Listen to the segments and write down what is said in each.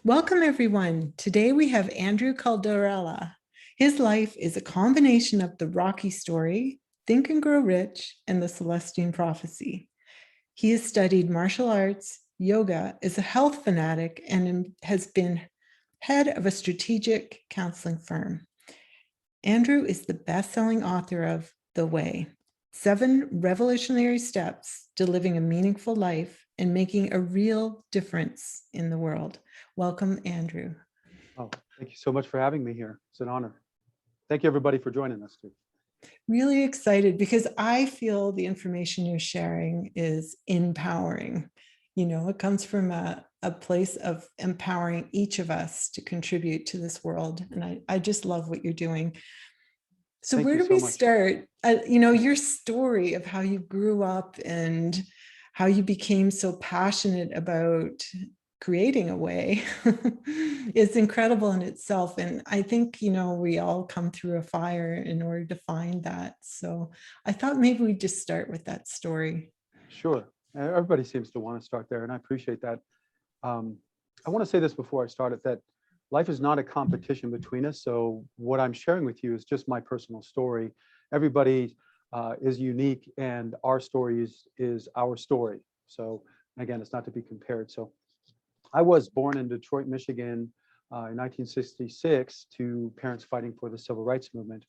Welcome, everyone. Today we have Andrew Caldarella. His life is a combination of the Rocky Story, Think and Grow Rich, and the Celestine Prophecy. He has studied martial arts, yoga, is a health fanatic, and has been head of a strategic counseling firm. Andrew is the best-selling author of The Way, 7 Revolutionary Steps to Living a Meaningful Life and Making a Real Difference in the World. Welcome, Andrew. Oh, thank you so much for having me here. It's an honor. Thank you, everybody, for joining us too. Really excited because I feel the information you're sharing is empowering. You know, it comes from a place of empowering each of us to contribute to this world. And I just love what you're doing. So Thank where you do so we much. start? Your story of how you grew up and how you became so passionate about creating a way is incredible in itself. And I think, we all come through a fire in order to find that. So I thought maybe we'd just start with that story. Sure. Everybody seems to want to start there, and I appreciate that. I want to say this before I start it, that life is not a competition between us. So what I'm sharing with you is just my personal story. Everybody is unique, and our story is our story. So again, it's not to be compared. So I was born in Detroit, Michigan in 1966 to parents fighting for the civil rights movement.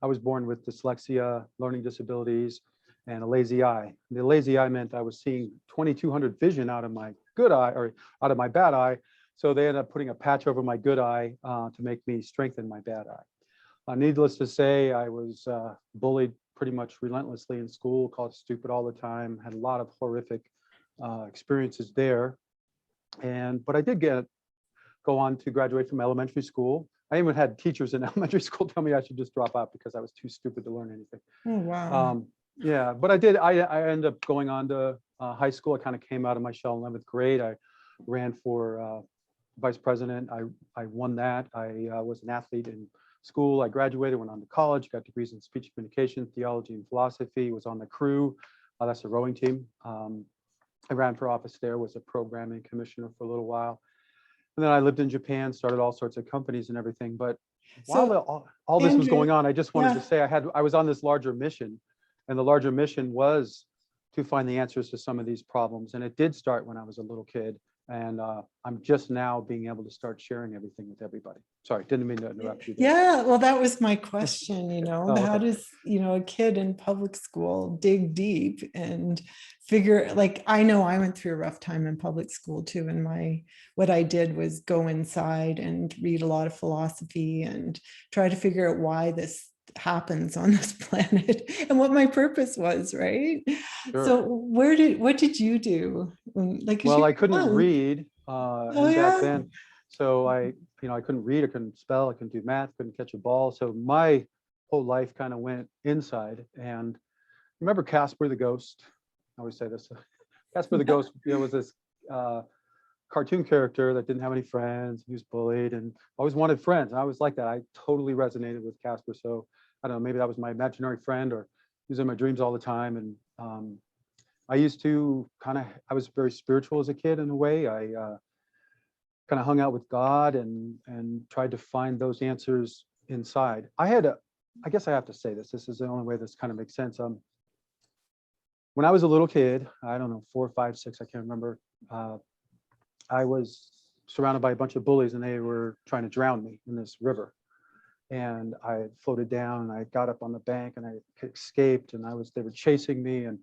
I was born with dyslexia, learning disabilities, and a lazy eye. The lazy eye meant I was seeing 2200 vision out of my good eye or out of my bad eye. So they ended up putting a patch over my good eye to make me strengthen my bad eye. Needless to say, I was bullied pretty much relentlessly in school, called stupid all the time, had a lot of horrific experiences there. But I did go on to graduate from elementary school. I even had teachers in elementary school tell me I should just drop out because I was too stupid to learn anything. Oh, wow. Yeah, but I did. I ended up going on to high school. I kind of came out of my shell in 11th grade. I ran for vice president. I won that. I was an athlete in school. I graduated, went on to college, got degrees in speech communication, theology, and philosophy. Was on the crew. That's a rowing team. I ran for office there, was a programming commissioner for a little while. And then I lived in Japan, started all sorts of companies and everything. But while all this was going on, I just wanted to say I was on this larger mission. And the larger mission was to find the answers to some of these problems. And it did start when I was a little kid. And I'm just now being able to start sharing everything with everybody. Sorry, didn't mean to interrupt you there. Yeah, well, that was my question, Oh, okay. How does, a kid in public school dig deep and figure, like, I know I went through a rough time in public school too. And what I did was go inside and read a lot of philosophy and try to figure out why this happens on this planet and what my purpose was, right? Sure. So what did you do? Well, I couldn't read back yeah. then. So I couldn't read, I couldn't spell, I couldn't do math, couldn't catch a ball. So my whole life kind of went inside. And remember Casper the Ghost? I always say this. Casper the Ghost, was this cartoon character that didn't have any friends. He was bullied and always wanted friends. And I was like that. I totally resonated with Casper. So I don't know, maybe that was my imaginary friend, or he was in my dreams all the time. And I used to I was very spiritual as a kid in a way. I kind of hung out with God and tried to find those answers inside. I guess I have to say this. This is the only way this kind of makes sense. When I was a little kid, I don't know, 4, 5, 6, I can't remember. I was surrounded by a bunch of bullies, and they were trying to drown me in this river. And I floated down, and I got up on the bank, and I escaped, and they were chasing me. And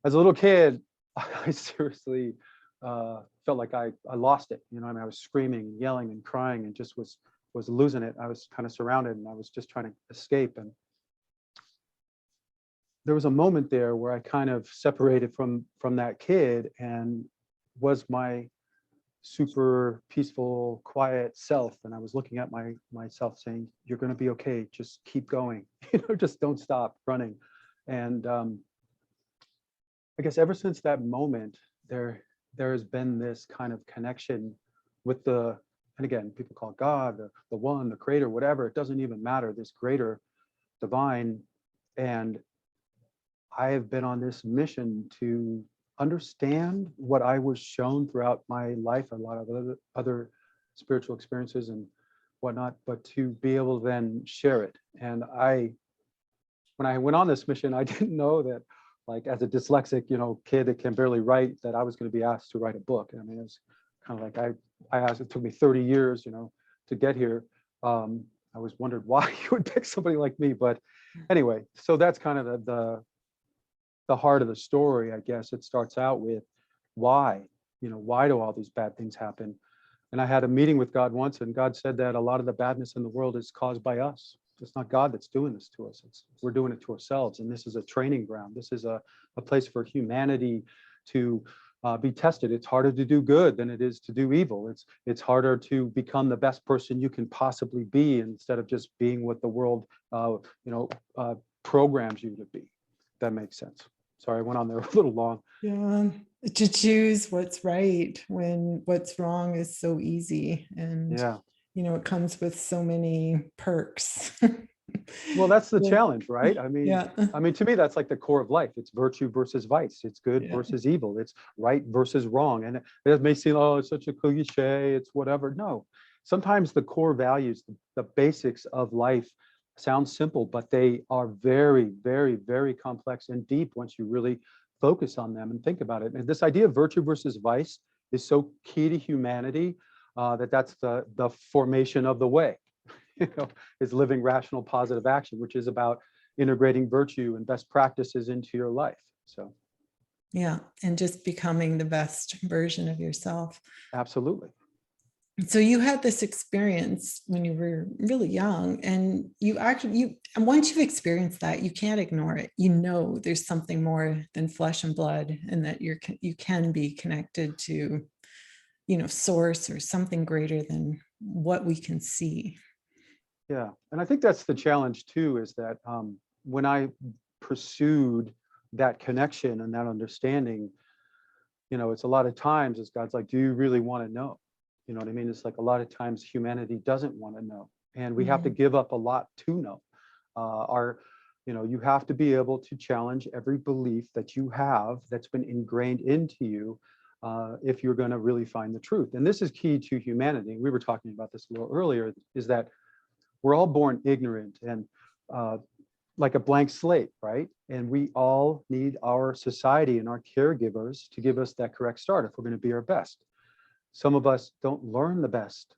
as a little kid, I seriously felt like I lost it. I mean, I was screaming, yelling, and crying, and just was losing it. I was kind of surrounded, and I was just trying to escape. And there was a moment there where I kind of separated from that kid and was my super peaceful, quiet self. And I was looking at myself saying, "You're going to be okay. Just keep going. Just don't stop running." And I guess ever since that moment, there has been this kind of connection with and again, people call it God, the one, the creator, whatever. It doesn't even matter, this greater divine. And I have been on this mission to understand what I was shown throughout my life, a lot of other spiritual experiences and whatnot, but to be able to then share it. And when I went on this mission, I didn't know that, like, as a dyslexic, kid that can barely write, that I was going to be asked to write a book. I mean, it's kind of like I asked. It took me 30 years, to get here. I was wondered why you would pick somebody like me, but anyway, so that's kind of the heart of the story, I guess. It starts out with why, why do all these bad things happen? And I had a meeting with God once, and God said that a lot of the badness in the world is caused by us. It's not God that's doing this to us. We're doing it to ourselves. And this is a training ground. This is a place for humanity to be tested. It's harder to do good than it is to do evil. It's harder to become the best person you can possibly be instead of just being what the world, programs you to be. That makes sense. Sorry, I went on there a little long. Yeah, to choose what's right when what's wrong is so easy, and Yeah. it comes with so many perks. Well, that's the Yeah. challenge, right? I mean, Yeah. to me, that's like the core of life. It's virtue versus vice. It's good Yeah. versus evil. It's right versus wrong. And it may seem, oh, it's such a cliche, it's whatever. No, sometimes the core values, the basics of life sound simple, but they are very, very, very complex and deep once you really focus on them and think about it. And this idea of virtue versus vice is so key to humanity, that's the formation of the way. Is living rational, positive action, which is about integrating virtue and best practices into your life. So, Yeah, and just becoming the best version of yourself. absolutely. So you had this experience when you were really young, and and once you've experienced that, you can't ignore it. There's something more than flesh and blood, and that you can be connected to, source or something greater than what we can see. Yeah. And I think that's the challenge too, is that when I pursued that connection and that understanding, it's a lot of times as God's like, do you really want to know? You know what I mean? It's like a lot of times humanity doesn't want to know, and we have to give up a lot to know. You have to be able to challenge every belief that you have that's been ingrained into you, if you're going to really find the truth. And this is key to humanity. We were talking about this a little earlier, is that we're all born ignorant and like a blank slate, right? And we all need our society and our caregivers to give us that correct start if we're going to be our best. Some of us don't learn the best.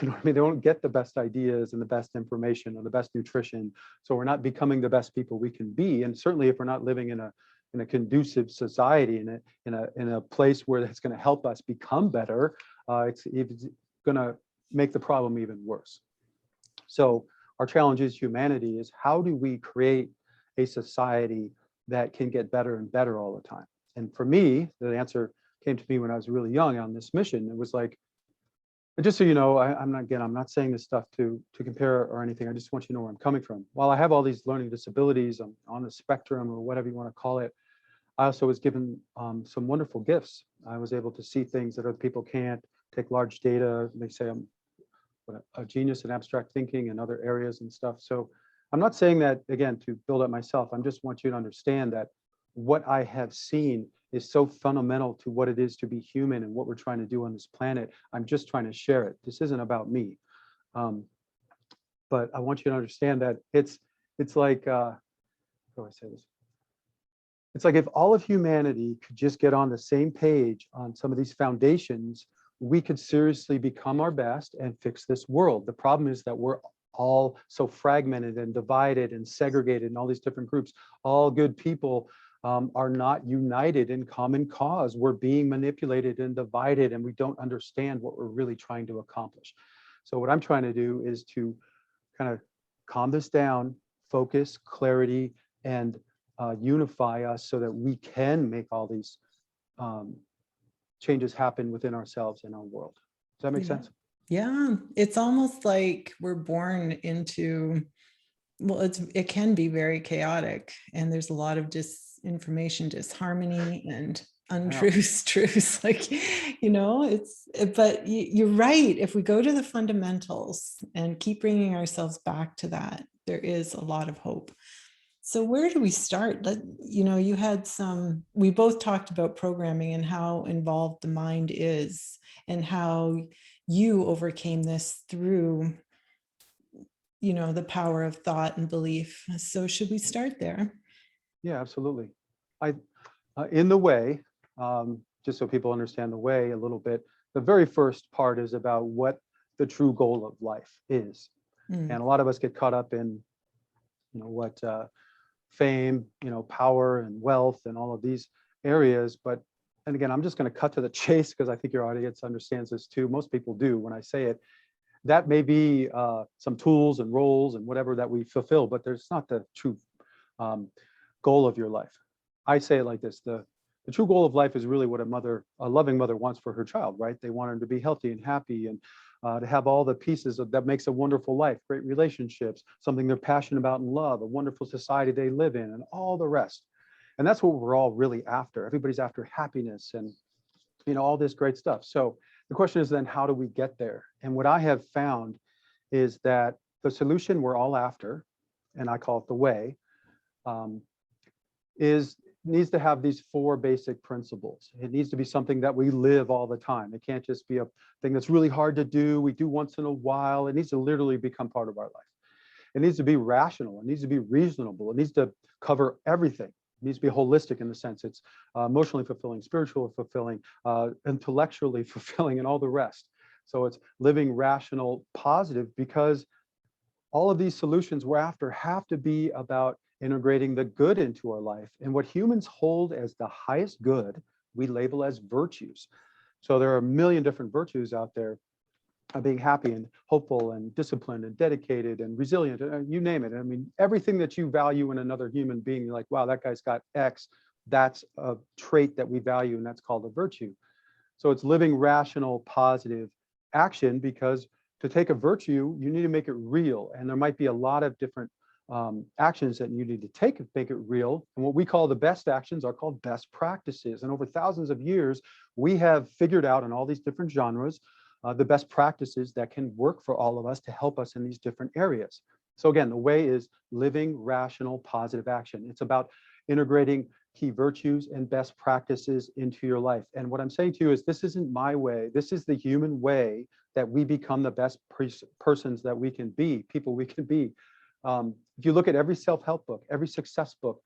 You know what I mean? They don't get the best ideas and the best information or the best nutrition. So we're not becoming the best people we can be. And certainly if we're not living in a conducive society, in a place where that's going to help us become better, it's going to make the problem even worse. So our challenge as humanity is, how do we create a society that can get better and better all the time? And for me, the answer came to me when I was really young on this mission. It was like, just so you know, I'm not saying this stuff to compare or anything. I just want you to know where I'm coming from. While I have all these learning disabilities, I'm on the spectrum or whatever you want to call it, I also was given some wonderful gifts. I was able to see things that other people can't, take large data. They say I'm a genius in abstract thinking and other areas and stuff. So I'm not saying that, again, to build up myself. I just want you to understand that what I have seen is so fundamental to what it is to be human and what we're trying to do on this planet. I'm just trying to share it. This isn't about me. But I want you to understand that it's like, how do I say this? It's like if all of humanity could just get on the same page on some of these foundations, we could seriously become our best and fix this world. The problem is that we're all so fragmented and divided and segregated in all these different groups. All good people are not united in common cause. We're being manipulated and divided, and we don't understand what we're really trying to accomplish. So what I'm trying to do is to kind of calm this down, focus, clarity, and unify us so that we can make all these changes happen within ourselves and our world. Does that make sense? Yeah, it's almost like we're born into, well, it can be very chaotic, and there's a lot of disinformation, disharmony, and untruths, truths. But you're right. If we go to the fundamentals and keep bringing ourselves back to that, there is a lot of hope. So where do we start? You had we both talked about programming and how involved the mind is and how you overcame this through, the power of thought and belief. So should we start there? Yeah, absolutely. I in the way, just so people understand the way a little bit, the very first part is about what the true goal of life is. Mm. And a lot of us get caught up in, what fame, power and wealth and all of these areas. But, and again, I'm just going to cut to the chase because I think your audience understands this too. Most people do when I say it. That may be some tools and roles and whatever that we fulfill, but there's not the true um, goal of your life. I say it like this: the true goal of life is really what a loving mother wants for her child, right? They want her to be healthy and happy and to have all the pieces that makes a wonderful life, great relationships, something they're passionate about and love, a wonderful society they live in, and all the rest. And that's what we're all really after. Everybody's after happiness and all this great stuff. So the question is then, how do we get there? And what I have found is that the solution we're all after, and I call it the way, needs to have these four basic principles. It needs to be something that we live all the time. It can't just be a thing that's really hard to do. We do once in a while. It needs to literally become part of our life. It needs to be rational. It needs to be reasonable. It needs to cover everything. It needs to be holistic in the sense it's emotionally fulfilling, spiritually fulfilling, intellectually fulfilling, and all the rest. So it's living rational, positive, because all of these solutions we're after have to be about integrating the good into our life. And what humans hold as the highest good, we label as virtues. So there are a million different virtues out there, being happy and hopeful and disciplined and dedicated and resilient, you name it. I mean, everything that you value in another human being, you're like, wow, that guy's got X. That's a trait that we value, and that's called a virtue. So it's living rational, positive action, because to take a virtue, you need to make it real. And there might be a lot of different actions that you need to take to make it real. And what we call the best actions are called best practices. And over thousands of years, we have figured out in all these different genres the best practices that can work for all of us to help us in these different areas. So again, the way is living rational, positive action. It's about integrating key virtues and best practices into your life. And what I'm saying to you is, this isn't my way. This is the human way that we become the best persons that we can be, people we can be. If you look at every self-help book, every success book,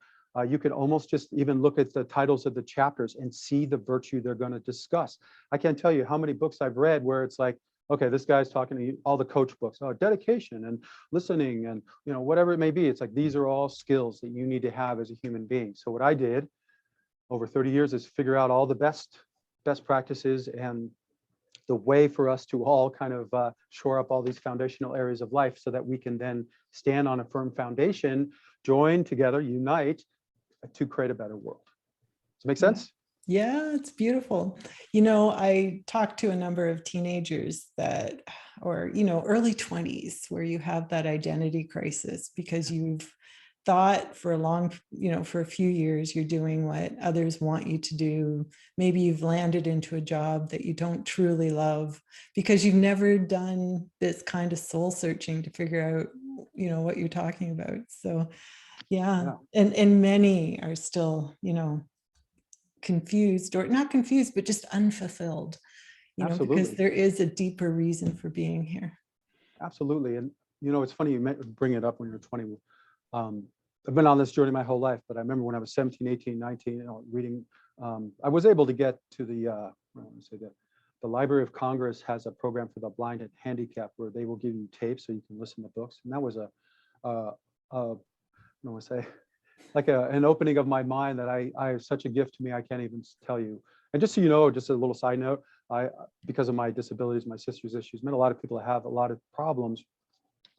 you can almost just even look at the titles of the chapters and see the virtue they're going to discuss. I can't tell you how many books I've read where it's like, okay, this guy's talking to you, all the coach books, dedication and listening and whatever it may be. It's like, these are all skills that you need to have as a human being. So what I did over 30 years is figure out all the best practices and the way for us to all kind of shore up all these foundational areas of life so that we can then stand on a firm foundation, join together, unite to create a better world. Does it make sense? Yeah, it's beautiful. I talked to a number of teenagers or early 20s, where you have that identity crisis because you've thought for a few years you're doing what others want you to do. Maybe you've landed into a job that you don't truly love because you've never done this kind of soul searching to figure out, what you're talking about. So yeah. And many are still, confused, or not confused, but just unfulfilled, because there is a deeper reason for being here. Absolutely. And it's funny you bring it up when you're 20. I've been on this journey my whole life, but I remember when I was 17, 18, 19, reading, I was able to get to the Library of Congress has a program for the blind and handicapped where they will give you tapes so you can listen to books. And that was an opening of my mind that I have such a gift to me, I can't even tell you. And just so you know, just a little side note, because of my disabilities, my sister's issues, met a lot of people that have a lot of problems.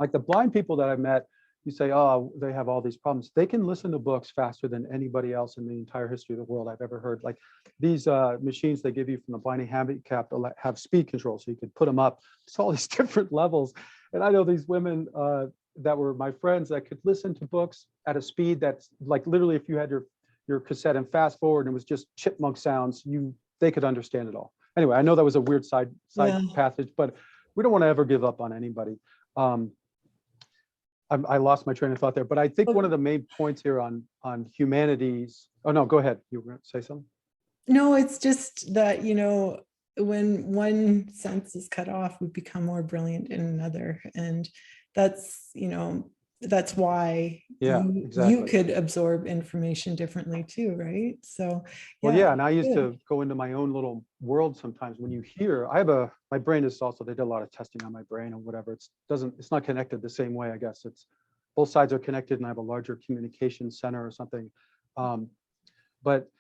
Like the blind people that I've met, you say, oh, they have all these problems. They can listen to books faster than anybody else in the entire history of the world I've ever heard. Like these machines they give you from the blind and handicapped have speed control, so you can put them up. It's all these different levels. And I know these women that were my friends that could listen to books at a speed that's like, literally, if you had your cassette and fast forward and it was just chipmunk sounds, they could understand it all. Anyway, I know that was a weird side passage, but we don't want to ever give up on anybody. I lost my train of thought there, but I think one of the main points here on humanities. Oh no, go ahead. You were going to say something? No, it's just that, when one sense is cut off, we become more brilliant in another. And that's, that's why Yeah, you exactly. could absorb information differently too, right? So Well, yeah, yeah, and I used good. to go into my own little world sometimes. When you hear, my brain is also, they did a lot of testing on my brain and whatever. It's not connected the same way, I guess. It's both sides are connected, and I have a larger communication center or something. Um, but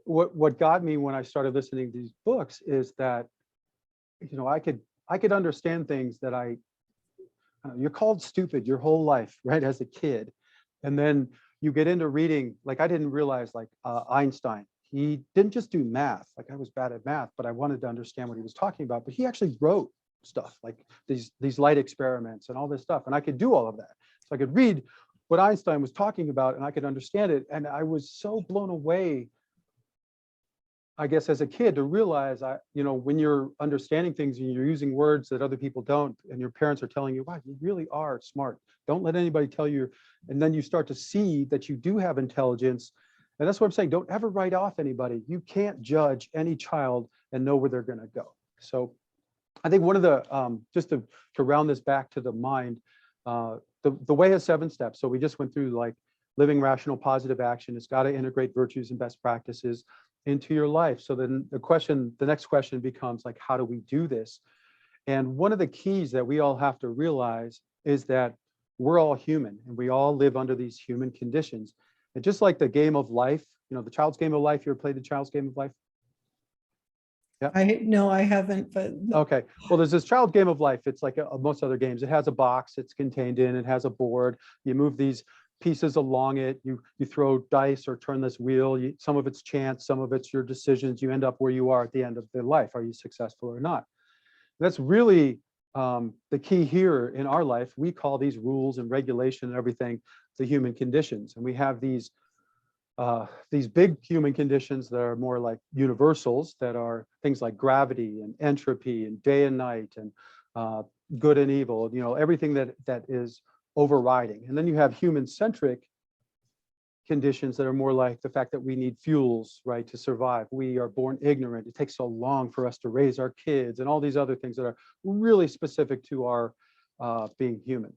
what got me when I started listening to these books is that, I could understand things that you're called stupid your whole life, right, as a kid. And then you get into reading, like I didn't realize, like Einstein, he didn't just do math. Like I was bad at math, but I wanted to understand what he was talking about. But he actually wrote stuff like these light experiments and all this stuff. And I could do all of that. So I could read what Einstein was talking about and I could understand it. And I was so blown away, I guess, as a kid, to realize, when you're understanding things and you're using words that other people don't, and your parents are telling you, wow, you really are smart. Don't let anybody tell you. And then you start to see that you do have intelligence. And that's what I'm saying. Don't ever write off anybody. You can't judge any child and know where they're going to go. So I think one of the, just to round this back to the mind, the way has 7 steps. So we just went through like living rational positive action. It's got to integrate virtues and best practices into your life. So then the next question becomes like, how do we do this? And one of the keys that we all have to realize is that we're all human and we all live under these human conditions. And just like the game of life, the child's game of life, you ever played the child's game of life? Yeah. No, I haven't, but Okay. Well, there's this child game of life. It's like most other games. It has a box it's contained in. It has a board. You move these pieces along it. You throw dice or turn this wheel. Some of it's chance. Some of it's your decisions. You end up where you are at the end of their life. Are you successful or not? That's really the key here in our life. We call these rules and regulation and everything the human conditions. And we have these big human conditions that are more like universals, that are things like gravity and entropy and day and night and good and evil, everything that is overriding. And then you have human-centric conditions that are more like the fact that we need fuels, right, to survive. We are born ignorant. It takes so long for us to raise our kids and all these other things that are really specific to our being human.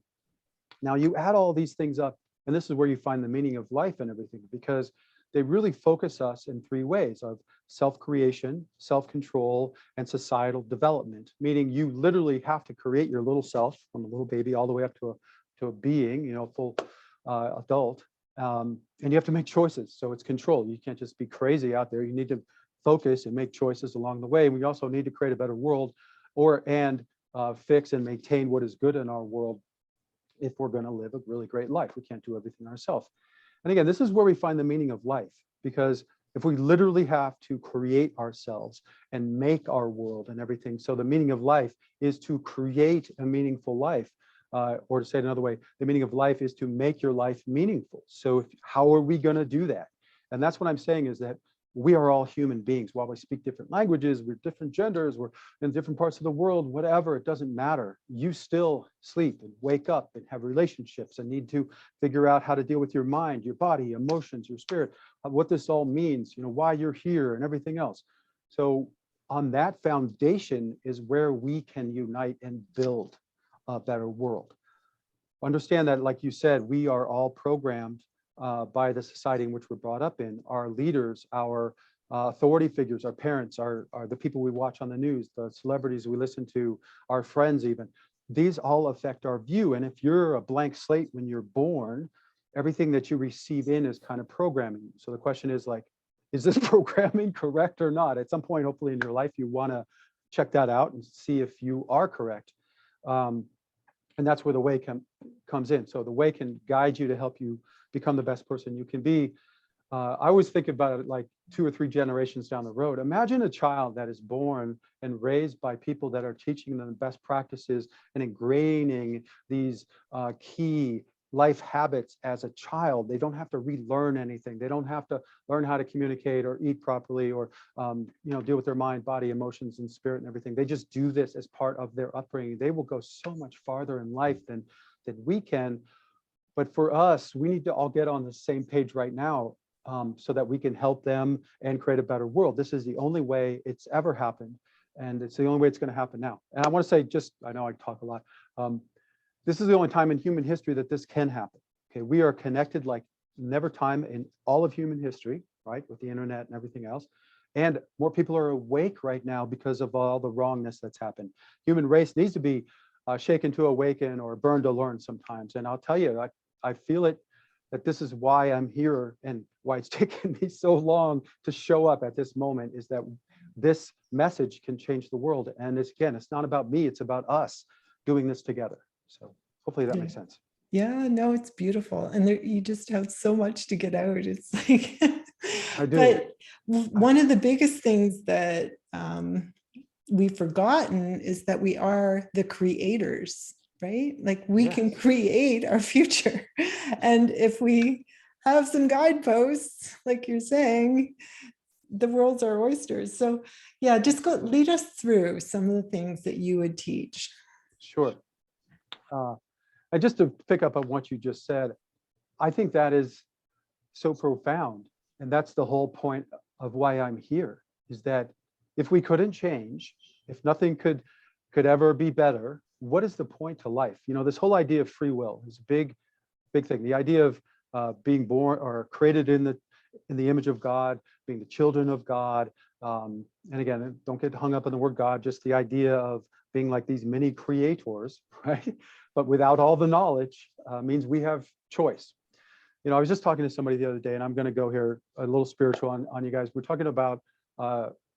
Now you add all these things up, and this is where you find the meaning of life and everything, because they really focus us in 3 ways of self-creation, self-control, and societal development, meaning you literally have to create your little self from a little baby all the way up to a being, full adult. And you have to make choices. So it's control. You can't just be crazy out there. You need to focus and make choices along the way. And we also need to create a better world and fix and maintain what is good in our world if we're going to live a really great life. We can't do everything ourselves. And again, this is where we find the meaning of life, because if we literally have to create ourselves and make our world and everything, so the meaning of life is to create a meaningful life. Or to say it another way, the meaning of life is to make your life meaningful. So how are we going to do that? And that's what I'm saying, is that we are all human beings. While we speak different languages, we're different genders, we're in different parts of the world, whatever, it doesn't matter. You still sleep and wake up and have relationships and need to figure out how to deal with your mind, your body, emotions, your spirit, what this all means, why you're here and everything else. So on that foundation is where we can unite and build a better world. Understand that, like you said, we are all programmed by the society in which we're brought up in. Our leaders, our authority figures, our parents, are the people we watch on the news, the celebrities we listen to, our friends even. These all affect our view. And if you're a blank slate when you're born, everything that you receive in is kind of programming. So the question is like, is this programming correct or not? At some point, hopefully in your life, you want to check that out and see if you are correct. And that's where the way comes in. So the way can guide you to help you become the best person you can be. I always think about it like 2 or 3 generations down the road. Imagine a child that is born and raised by people that are teaching them the best practices and ingraining these key life habits as a child. They don't have to relearn anything. They don't have to learn how to communicate or eat properly or deal with their mind, body, emotions, and spirit and everything. They just do this as part of their upbringing. They will go so much farther in life than than we can. But for us, we need to all get on the same page right now, so that we can help them and create a better world. This is the only way it's ever happened. And it's the only way it's going to happen now. And I want to say, I know I talk a lot. This is the only time in human history that this can happen. Okay, we are connected like never time in all of human history, right? With the internet and everything else. And more people are awake right now because of all the wrongness that's happened. Human race needs to be shaken to awaken or burned to learn sometimes. And I'll tell you, I feel it, that this is why I'm here and why it's taken me so long to show up at this moment, is that this message can change the world. And it's not about me, it's about us doing this together. So hopefully that makes sense. Yeah, no, it's beautiful. And there, you just have so much to get out. It's like, I do. But one of the biggest things that we've forgotten is that we are the creators, right? Like we can create our future. And if we have some guideposts, like you're saying, the world's our oysters. So yeah, just lead us through some of the things that you would teach. Sure. And just to pick up on what you just said, I think that is so profound. And that's the whole point of why I'm here, is that if we couldn't change, if nothing could ever be better, what is the point to life? You know, this whole idea of free will is a big thing. The idea of being born or created in the image of God, being the children of God. And again, don't get hung up on the word God, just the idea of being like these mini creators, right? But without all the knowledge means we have choice. You know, I was just talking to somebody the other day, and I'm going to go here a little spiritual on you guys. We're talking about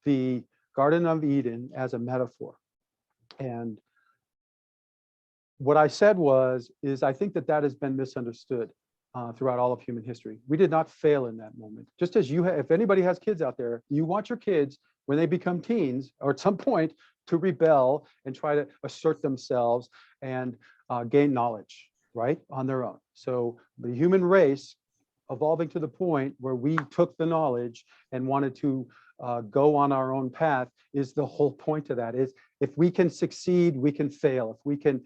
the Garden of Eden as a metaphor. And what I said is I think that has been misunderstood throughout all of human history. We did not fail in that moment. Just as if anybody has kids out there, you want your kids, when they become teens or at some point, to rebel and try to assert themselves and gain knowledge, right, on their own. So the human race evolving to the point where we took the knowledge and wanted to go on our own path is the whole point of that. Is if we can succeed, we can fail. If we can,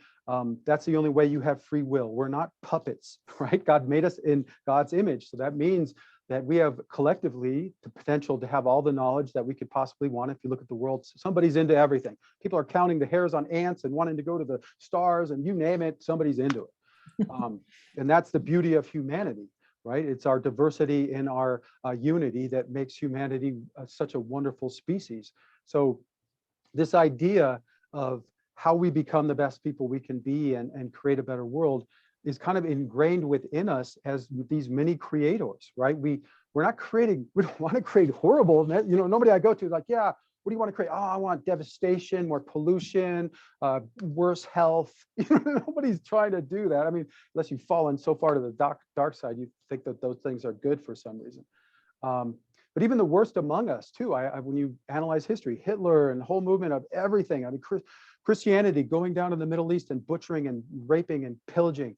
that's the only way you have free will. We're not puppets, right? God made us in God's image. So that means that we have collectively the potential to have all the knowledge that we could possibly want. If you look at the world, somebody's into everything. People are counting the hairs on ants and wanting to go to the stars, and you name it, somebody's into it. And that's the beauty of humanity, right? It's our diversity in our unity that makes humanity such a wonderful species. So this idea of how we become the best people we can be and create a better world is kind of ingrained within us as these mini creators, right? We're not creating, we don't want to create horrible, you know, nobody I go to is like, yeah, what do you want to create? Oh, I want devastation, more pollution, worse health. You know, nobody's trying to do that. I mean, unless you've fallen so far to the dark side, you think that those things are good for some reason. But even the worst among us too, when you analyze history, Hitler and the whole movement of everything, I mean, Christianity going down to the Middle East and butchering and raping and pillaging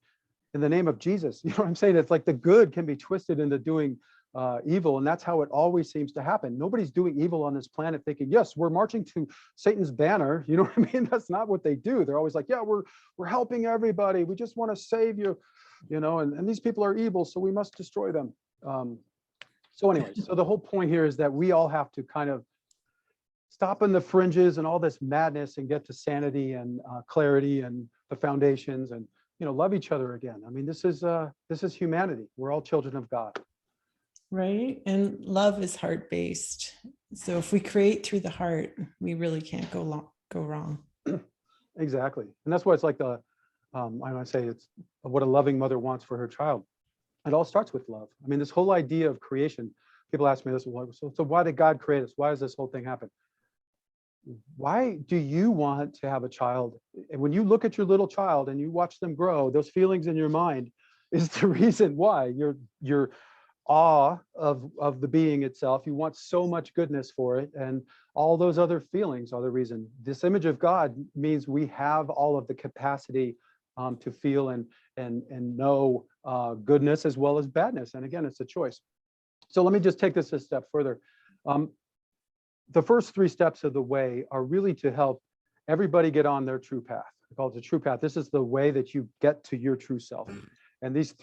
in the name of Jesus. You know what I'm saying? It's like the good can be twisted into doing evil, and that's how it always seems to happen. Nobody's doing evil on this planet thinking, yes, we're marching to Satan's banner. You know what I mean? That's not what they do. They're always like, yeah, we're helping everybody. We just want to save you, you know, and these people are evil, so we must destroy them. So anyways, so the whole point here is that we all have to kind of stop in the fringes and all this madness and get to sanity and clarity and the foundations and, you know, love each other again. I mean, this is humanity. We're all children of God. Right. And love is heart-based. So if we create through the heart, we really can't go wrong. Exactly. And that's why it's like I want to say it's what a loving mother wants for her child. It all starts with love. I mean, this whole idea of creation, people ask me this, so why did God create us? Why does this whole thing happen? Why do you want to have a child? And when you look at your little child and you watch them grow, those feelings in your mind is the reason why. Your awe of the being itself. You want so much goodness for it, and all those other feelings are the reason. This image of God means we have all of the capacity to feel and know goodness as well as badness. And again, it's a choice. So let me just take this a step further. The first 3 steps of the way are really to help everybody get on their true path. I call it the true path. This is the way that you get to your true self. And these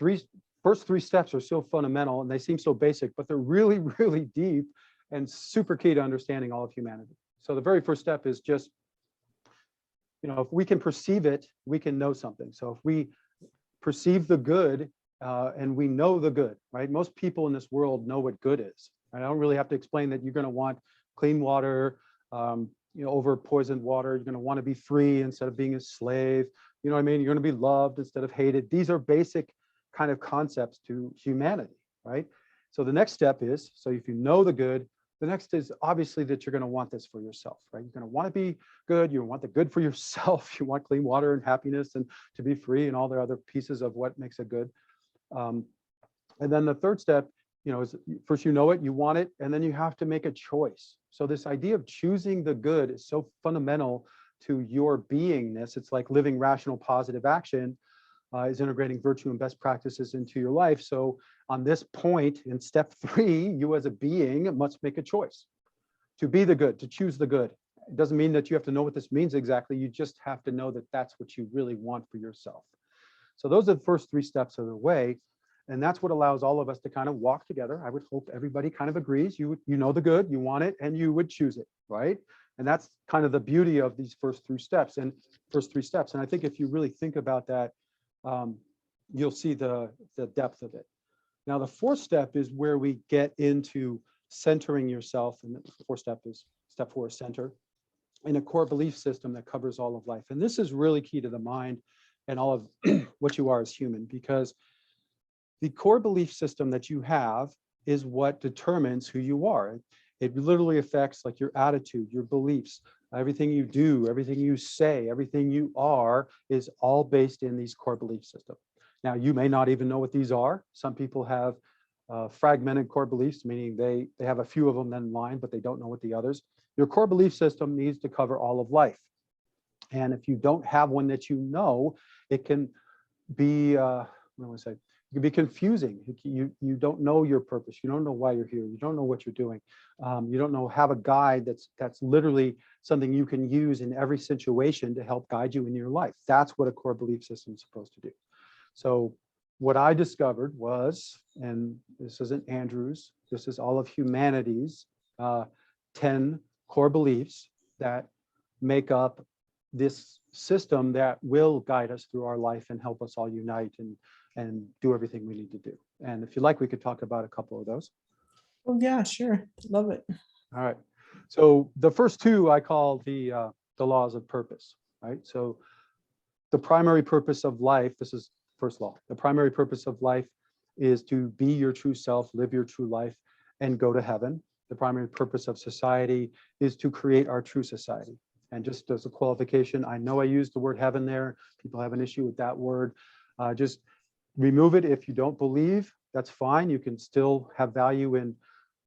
first three steps are so fundamental and they seem so basic, but they're really, really deep and super key to understanding all of humanity. So the very first step is just, if we can perceive it, we can know something. So if we perceive the good and we know the good, right? Most people in this world know what good is. I don't really have to explain that you're going to want clean water, over poisoned water. You're going to want to be free instead of being a slave. You know what I mean? You're going to be loved instead of hated. These are basic kind of concepts to humanity, right? So the next step is, so if you know the good, the next is obviously that you're going to want this for yourself, right? You're going to want to be good. You want the good for yourself. You want clean water and happiness and to be free and all the other pieces of what makes it good. And then the third step, is first you know it, you want it, and then you have to make a choice. So this idea of choosing the good is so fundamental to your beingness. It's like living rational, positive action is integrating virtue and best practices into your life. So on this point, in step 3, you as a being must make a choice to be the good, to choose the good. It doesn't mean that you have to know what this means exactly. You just have to know that that's what you really want for yourself. So those are the first 3 steps of the way. And that's what allows all of us to kind of walk together. I would hope everybody kind of agrees. You know the good, you want it, and you would choose it, right? And that's kind of the beauty of these first 3 steps. And I think if you really think about that, you'll see the depth of it. Now, the 4th step is where we get into centering yourself. And the 4th step is step 4 is center in a core belief system that covers all of life. And this is really key to the mind and all of what you are as human, because the core belief system that you have is what determines who you are. It literally affects like your attitude, your beliefs, everything you do, everything you say, everything you are is all based in these core belief systems. Now, you may not even know what these are. Some people have fragmented core beliefs, meaning they have a few of them in line, but they don't know what the others. Your core belief system needs to cover all of life. And if you don't have one that you know, it can be, what do I want to say? It can be confusing. You don't know your purpose. You don't know why you're here. You don't know what you're doing. You don't have a guide that's literally something you can use in every situation to help guide you in your life. That's what a core belief system is supposed to do. So what I discovered was, and this isn't Andrew's, this is all of humanity's 10 core beliefs that make up this system that will guide us through our life and help us all unite and do everything we need to do. And if you like, we could talk about a couple of those. Oh yeah, sure. Love it. All right. So the first 2 I call the laws of purpose, right? So the primary purpose of life, this is first law. The primary purpose of life is to be your true self, live your true life, and go to heaven. The primary purpose of society is to create our true society. And just as a qualification, I know I used the word heaven there. People have an issue with that word. Just remove it if you don't believe. That's fine. You can still have value in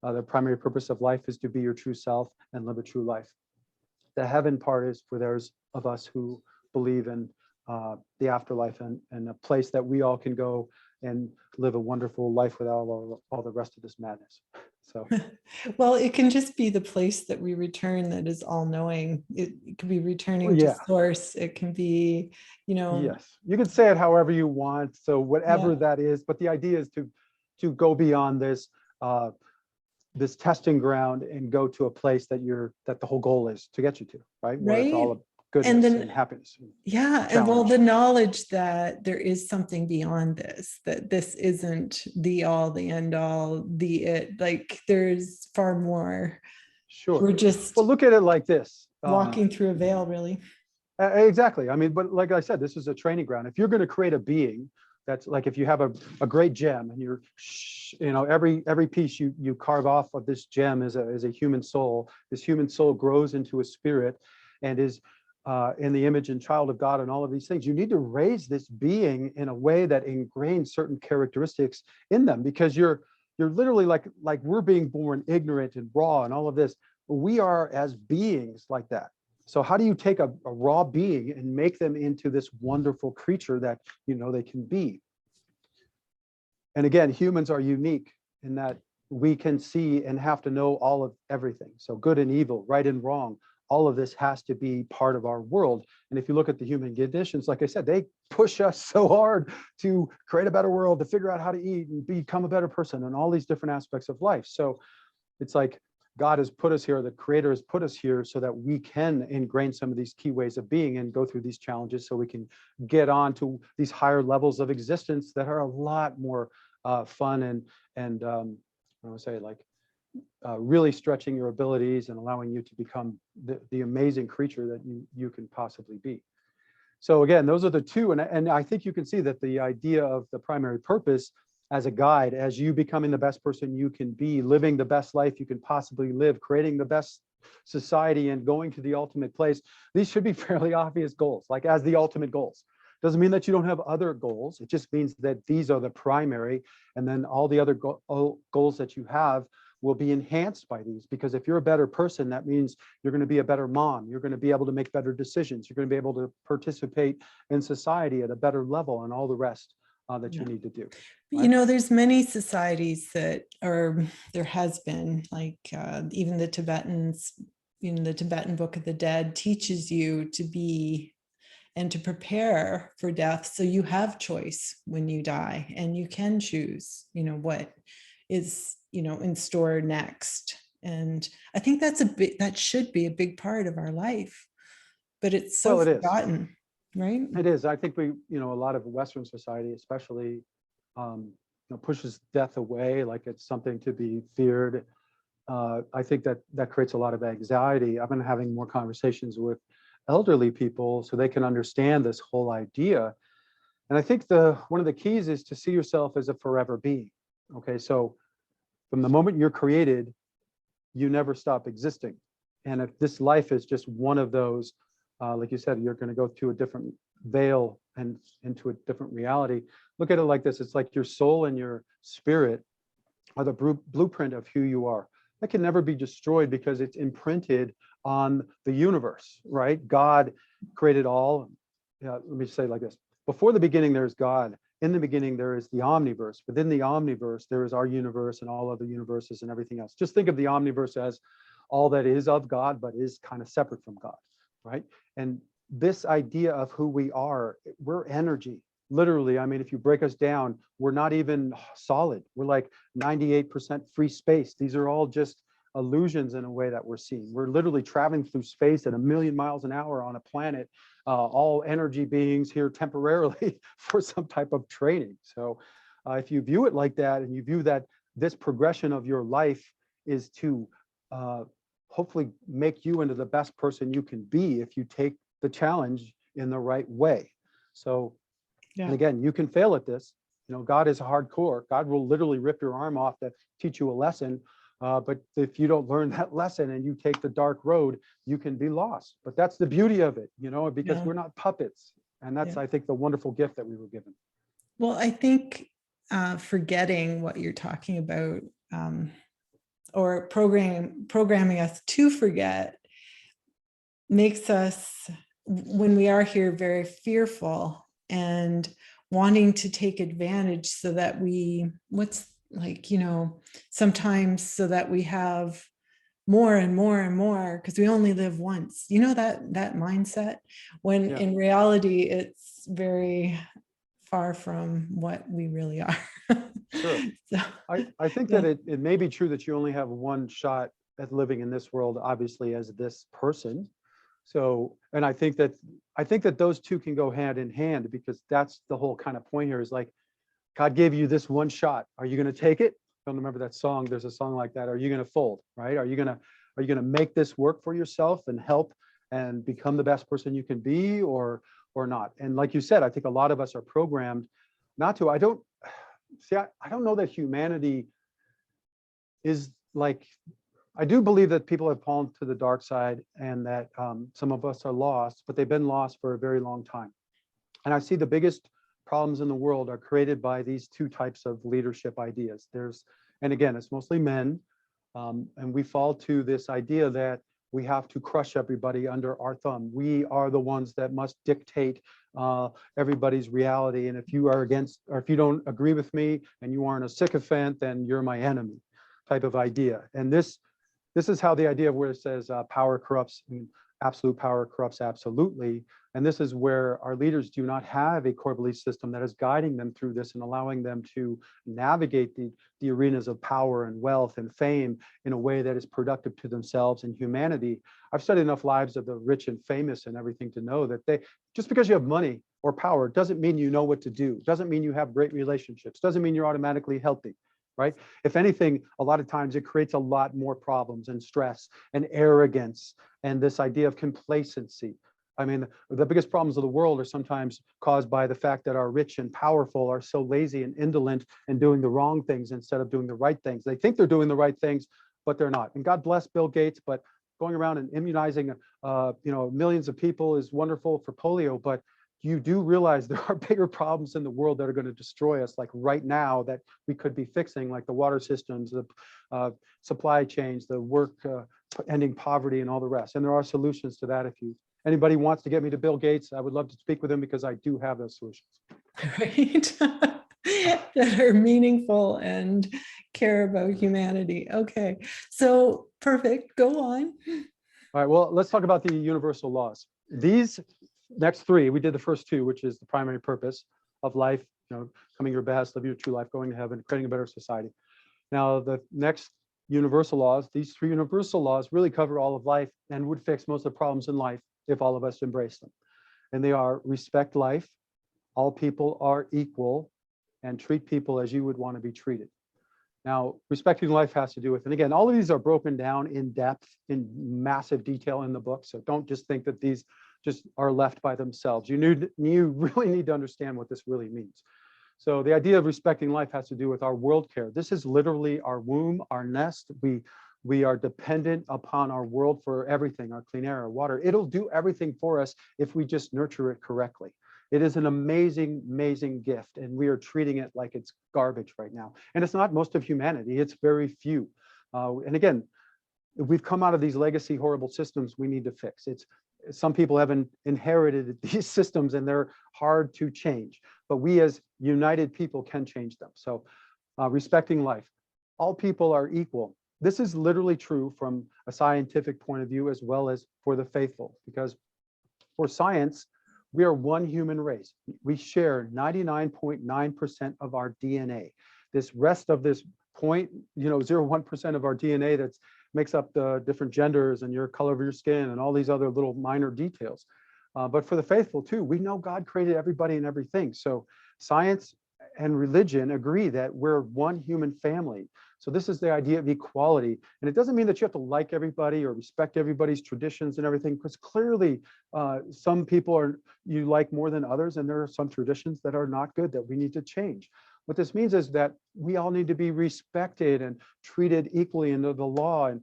the primary purpose of life is to be your true self and live a true life. The heaven part is for those of us who believe in the afterlife and a place that we all can go and live a wonderful life without all the rest of this madness. So, well, it can just be the place that we return that is all knowing. It could be returning yeah. to source. It can be, Yes, you can say it however you want. So whatever that is, but the idea is to go beyond this this testing ground and go to a place that the whole goal is to get you to, right? Where it's all of goodness and happiness. And well, the knowledge that there is something beyond this, that this isn't the all, the end all, the it, like there's far more. Sure. We're just look at it like this. Walking through a veil, really. Exactly. I mean, but like I said, this is a training ground. If you're going to create a being, that's like if you have a great gem and you're, every piece you carve off of this gem is a human soul. This human soul grows into a spirit and is in the image and child of God and all of these things. You need to raise this being in a way that ingrains certain characteristics in them, because you're literally like we're being born ignorant and raw and all of this. We are as beings like that. So how do you take a raw being and make them into this wonderful creature that they can be? And again, humans are unique in that we can see and have to know all of everything. So good and evil, right and wrong, all of this has to be part of our world. And if you look at the human conditions, like I said, they push us so hard to create a better world, to figure out how to eat and become a better person and all these different aspects of life. So it's like God has put us here, the creator has put us here so that we can ingrain some of these key ways of being and go through these challenges so we can get on to these higher levels of existence that are a lot more fun and I would say like really stretching your abilities and allowing you to become the amazing creature that you can possibly be. So again, those are the two. And I think you can see that the idea of the primary purpose as a guide, as you becoming the best person you can be, living the best life you can possibly live, creating the best society and going to the ultimate place, these should be fairly obvious goals, like as the ultimate goals. Doesn't mean that you don't have other goals. It just means that these are the primary, and then all the other goals that you have will be enhanced by these, because if you're a better person, that means you're going to be a better mom. You're going to be able to make better decisions. You're going to be able to participate in society at a better level and all the rest that you need to do. Right? You know, there's many societies that, or there has been, like even the Tibetans, you know, the Tibetan Book of the Dead teaches you to be and to prepare for death. So you have choice when you die and you can choose, you know, what is, you know, in store next. And I think that's that should be a big part of our life, but it's so forgotten. Right? It is. I think we, you know, a lot of Western society, especially, you know, pushes death away like it's something to be feared. I think that creates a lot of anxiety. I've been having more conversations with elderly people so they can understand this whole idea. And I think one of the keys is to see yourself as a forever being. Okay, so from the moment you're created, you never stop existing. And if this life is just one of those, like you said, you're going to go to a different veil and into a different reality. Look at it like this. It's like your soul and your spirit are the blueprint of who you are. That can never be destroyed because it's imprinted on the universe, right? God created all. Let me say it like this. Before the beginning, there's God. In the beginning, there is the omniverse. Within the omniverse, there is our universe and all other universes and everything else. Just think of the omniverse as all that is of God, but is kind of separate from God, right? And this idea of who we are, we're energy. Literally, I mean, if you break us down, we're not even solid. We're like 98% free space. These are all just illusions in a way that we're seeing. We're literally traveling through space at 1,000,000 miles an hour on a planet, all energy beings here temporarily for some type of training. So if you view it like that, and you view that this progression of your life is to hopefully make you into the best person you can be if you take the challenge in the right way. So, and again, you can fail at this. You know, God is hardcore. God will literally rip your arm off to teach you a lesson. But if you don't learn that lesson and you take the dark road, you can be lost. But that's the beauty of it, you know, because we're not puppets. And that's, I think, the wonderful gift that we were given. Well, I think forgetting what you're talking about, or programming us to forget, makes us, when we are here, very fearful and wanting to take advantage so that we, you know, sometimes so that we have more and more and more, because we only live once, you know, that mindset, when in reality, it's very far from what we really are. Sure. So, I think that it may be true that you only have one shot at living in this world, obviously, as this person. So, and I think that those two can go hand in hand, because that's the whole kind of point here, is like, God gave you this one shot. Are you going to take it? Don't remember that song. There's a song like that. Are you going to fold, right? Are you going to make this work for yourself and help and become the best person you can be, or not? And like you said, I think a lot of us are programmed not to. I don't know that humanity is like, I do believe that people have fallen to the dark side, and that some of us are lost, but they've been lost for a very long time. And I see the biggest problems in the world are created by these two types of leadership ideas. And again, it's mostly men, and we fall to this idea that we have to crush everybody under our thumb. We are the ones that must dictate everybody's reality. And if you are against, or if you don't agree with me and you aren't a sycophant, then you're my enemy, type of idea. And this is how the idea of where it says power corrupts. I mean, absolute power corrupts absolutely. And this is where our leaders do not have a core belief system that is guiding them through this and allowing them to navigate the arenas of power and wealth and fame in a way that is productive to themselves and humanity. I've studied enough lives of the rich and famous and everything to know that just because you have money or power doesn't mean you know what to do, doesn't mean you have great relationships, doesn't mean you're automatically healthy, right? If anything, a lot of times it creates a lot more problems and stress and arrogance and this idea of complacency. I mean, the biggest problems of the world are sometimes caused by the fact that our rich and powerful are so lazy and indolent and doing the wrong things instead of doing the right things. They think they're doing the right things, but they're not. And God bless Bill Gates, but going around and immunizing millions of people is wonderful for polio, but you do realize there are bigger problems in the world that are going to destroy us, like right now, that we could be fixing, like the water systems, the supply chains, the work, ending poverty and all the rest. And there are solutions to that. If anybody wants to get me to Bill Gates, I would love to speak with him because I do have those solutions. Right. That are meaningful and care about humanity. Okay, so perfect. Go on. All right, well, let's talk about the universal laws. These next three, we did the first two, which is the primary purpose of life, coming your best, living your true life, going to heaven, creating a better society. Now, the next universal laws, these three universal laws really cover all of life and would fix most of the problems in life if all of us embrace them. And they are: respect life, all people are equal, and treat people as you would want to be treated. Now, respecting life has to do with, and again, all of these are broken down in depth, in massive detail in the book. So don't just think that these just are left by themselves. You really need to understand what this really means. So the idea of respecting life has to do with our world care. This is literally our womb, our nest. We are dependent upon our world for everything, our clean air, our water. It'll do everything for us if we just nurture it correctly. It is an amazing, amazing gift, and we are treating it like it's garbage right now. And it's not most of humanity, it's very few. And again, we've come out of these legacy horrible systems we need to fix. Some people haven't inherited these systems and they're hard to change, but we as united people can change them. So respecting life. All people are equal. This is literally true from a scientific point of view as well as for the faithful, because for science, we are one human race. We share 99.9% of our DNA. This rest of this 0.01% of our DNA that makes up the different genders and your color of your skin and all these other little minor details. But for the faithful too, we know God created everybody and everything. So science and religion agree that we're one human family. So this is the idea of equality. And it doesn't mean that you have to like everybody or respect everybody's traditions and everything, because clearly some people you like more than others, and there are some traditions that are not good that we need to change. What this means is that we all need to be respected and treated equally under the law, and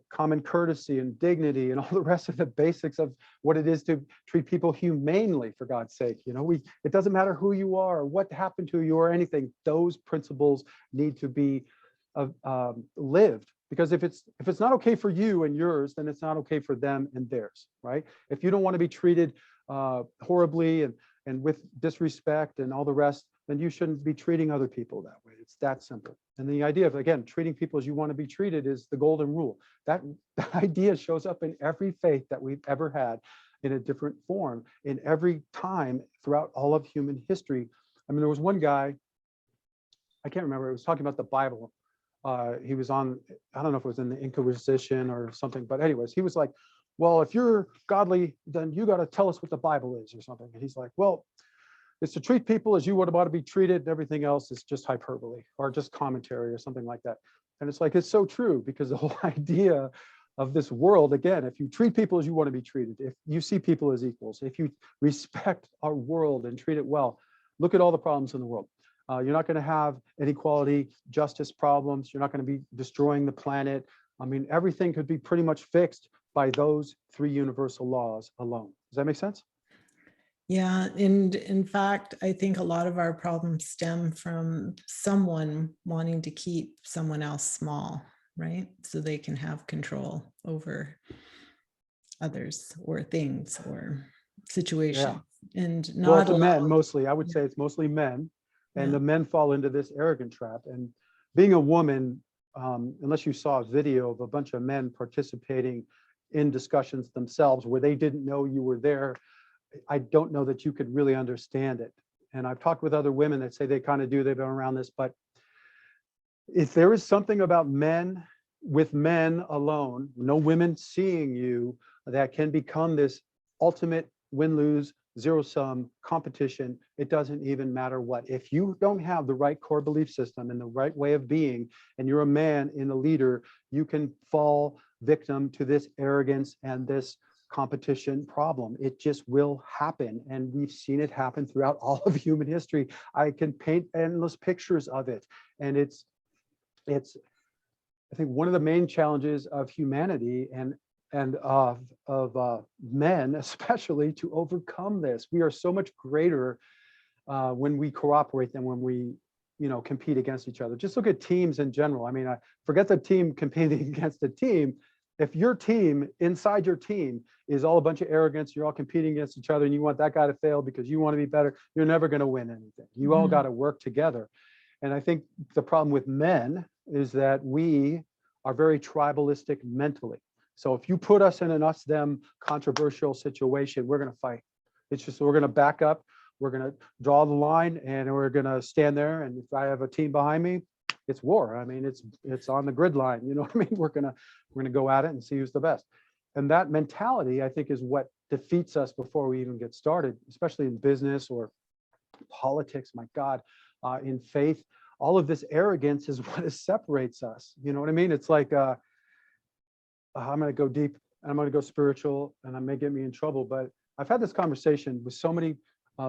common courtesy and dignity and all the rest of the basics of what it is to treat people humanely, for God's sake. It doesn't matter who you are or what happened to you or anything. Those principles need to be lived, because if it's not okay for you and yours, then it's not okay for them and theirs, right? If you don't want to be treated horribly and with disrespect and all the rest, then you shouldn't be treating other people that way. It's that simple. And the idea of, again, treating people as you want to be treated is the golden rule. That idea shows up in every faith that we've ever had in a different form, in every time throughout all of human history. I mean, there was one guy, I can't remember, it was talking about the Bible. He was on, I don't know if it was in the Inquisition or something, but anyways, he was like, well, if you're godly, then you got to tell us what the Bible is or something. And he's like, well, it's to treat people as you would want to be treated, and everything else is just hyperbole or just commentary or something like that. And it's like, it's so true, because the whole idea of this world, again, if you treat people as you want to be treated, if you see people as equals, if you respect our world and treat it well, look at all the problems in the world. You're not going to have inequality, justice problems. You're not going to be destroying the planet. I mean, everything could be pretty much fixed by those three universal laws alone. Does that make sense? Yeah, and in fact, I think a lot of our problems stem from someone wanting to keep someone else small, right? So they can have control over others or things or situations. Yeah. And Well, not it's the men allow. mostly. I would say it's mostly men, and Yeah. the men fall into this arrogant trap. And being a woman, unless you saw a video of a bunch of men participating in discussions themselves where they didn't know you were there, I don't know that you could really understand it. And I've talked with other women that say they kind of do, they've been around this, but if there is something about men with men alone, no women seeing you, that can become this ultimate win-lose, zero-sum competition, it doesn't even matter what. If you don't have the right core belief system and the right way of being, and you're a man and a leader, you can fall victim to this arrogance and this competition problem. It just will happen. And we've seen it happen throughout all of human history. I can paint endless pictures of it. And it's I think one of the main challenges of humanity and of men especially, to overcome this. We are so much greater when we cooperate than when we compete against each other. Just look at teams in general. I mean, I forget the team competing against a team. If your team, inside your team, is all a bunch of arrogance, you're all competing against each other and you want that guy to fail because you want to be better, you're never going to win anything. You all got to work together. And I think the problem with men is that we are very tribalistic mentally. So if you put us in an us-them controversial situation, we're going to fight. It's just, we're going to back up, we're going to draw the line, and we're going to stand there. And if I have a team behind me, it's war. I mean, it's on the grid line. You know what I mean? We're going to go at it and see who's the best. And that mentality, I think, is what defeats us before we even get started, especially in business or politics. My God, in faith, all of this arrogance is what separates us. You know what I mean? It's like, I'm going to go deep and I'm going to go spiritual and I may get me in trouble, but I've had this conversation with so many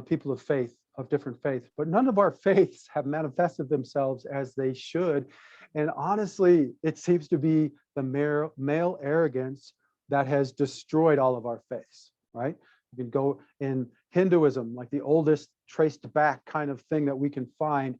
people of faith, of different faiths, but none of our faiths have manifested themselves as they should. And honestly, it seems to be the male arrogance that has destroyed all of our faiths, right? You can go in Hinduism, like the oldest traced back kind of thing that we can find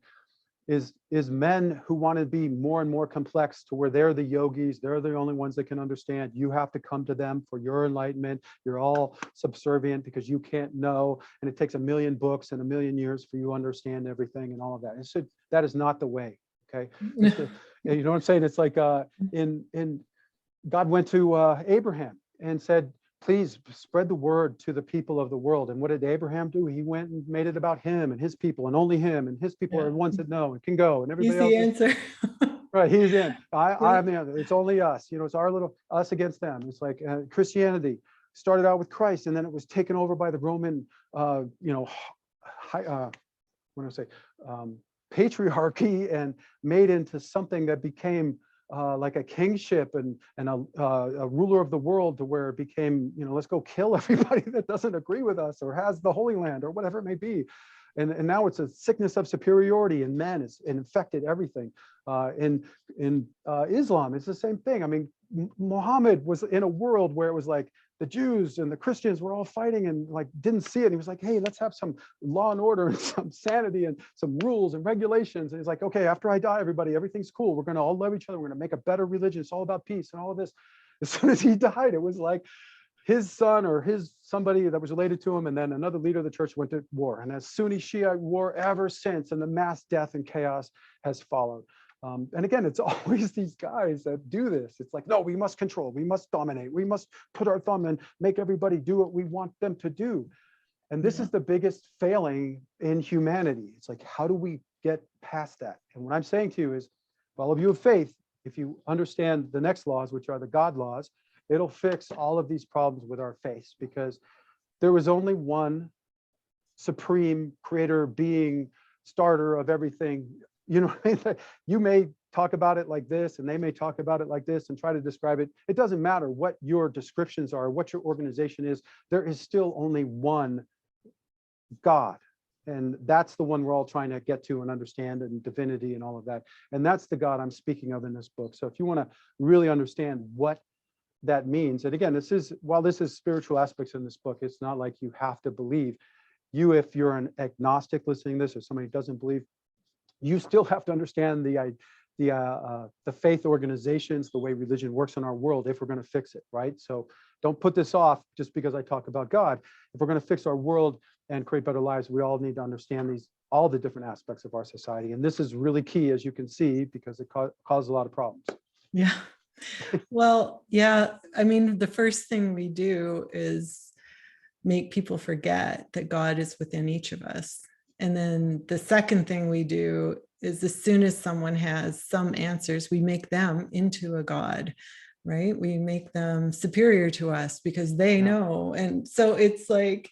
is men who want to be more and more complex to where they're the yogis, they're the only ones that can understand. You have to come to them for your enlightenment. You're all subservient because you can't know, and it takes 1,000,000 books and 1,000,000 years for you to understand everything and all of that. And so that is not the way. Okay, you know what I'm saying? It's like in God went to Abraham and said, please spread the word to the people of the world. And what did Abraham do? He went and made it about him and his people and only him, and his people are the ones that know and can go, and everybody else. He's the answer. Right, he's in. I'm the other. It's only us. You know, it's our little us against them. It's like Christianity started out with Christ, and then it was taken over by the Roman, patriarchy, and made into something that became like a kingship and a ruler of the world, to where it became, let's go kill everybody that doesn't agree with us or has the Holy Land or whatever it may be. And now it's a sickness of superiority in men. It's infected everything. In Islam, it's the same thing. I mean, Muhammad was in a world where it was like the Jews and the Christians were all fighting and like didn't see it. And he was like, hey, let's have some law and order and some sanity and some rules and regulations. And he's like, okay, after I die, everything's cool. We're going to all love each other. We're going to make a better religion. It's all about peace and all of this. As soon as he died, it was like his son or somebody that was related to him, and then another leader of the church went to war. And as Sunni Shiite war ever since, and the mass death and chaos has followed. And again, it's always these guys that do this. It's like, no, we must control, we must dominate, we must put our thumb and make everybody do what we want them to do. And this is the biggest failing in humanity. It's like, how do we get past that? And what I'm saying to you is, for all of you of faith, if you understand the next laws, which are the God laws, it'll fix all of these problems with our faiths, because there was only one supreme creator, being, starter of everything. You know what I mean? You may talk about it like this, and they may talk about it like this and try to describe it. It doesn't matter what your descriptions are, what your organization is. There is still only one God. And that's the one we're all trying to get to and understand, and divinity and all of that. And that's the God I'm speaking of in this book. So if you want to really understand what that means, and again, while this is spiritual aspects in this book, it's not like you have to believe. If you're an agnostic listening to this, or somebody who doesn't believe, you still have to understand the faith organizations, the way religion works in our world, if we're going to fix it, right? So don't put this off just because I talk about God. If we're going to fix our world and create better lives, we all need to understand all the different aspects of our society. And this is really key, as you can see, because it causes a lot of problems. Yeah. Well, yeah, I mean, the first thing we do is make people forget that God is within each of us. And then the second thing we do is as soon as someone has some answers, we make them into a God, right? We make them superior to us because they Yeah. know. And so it's like,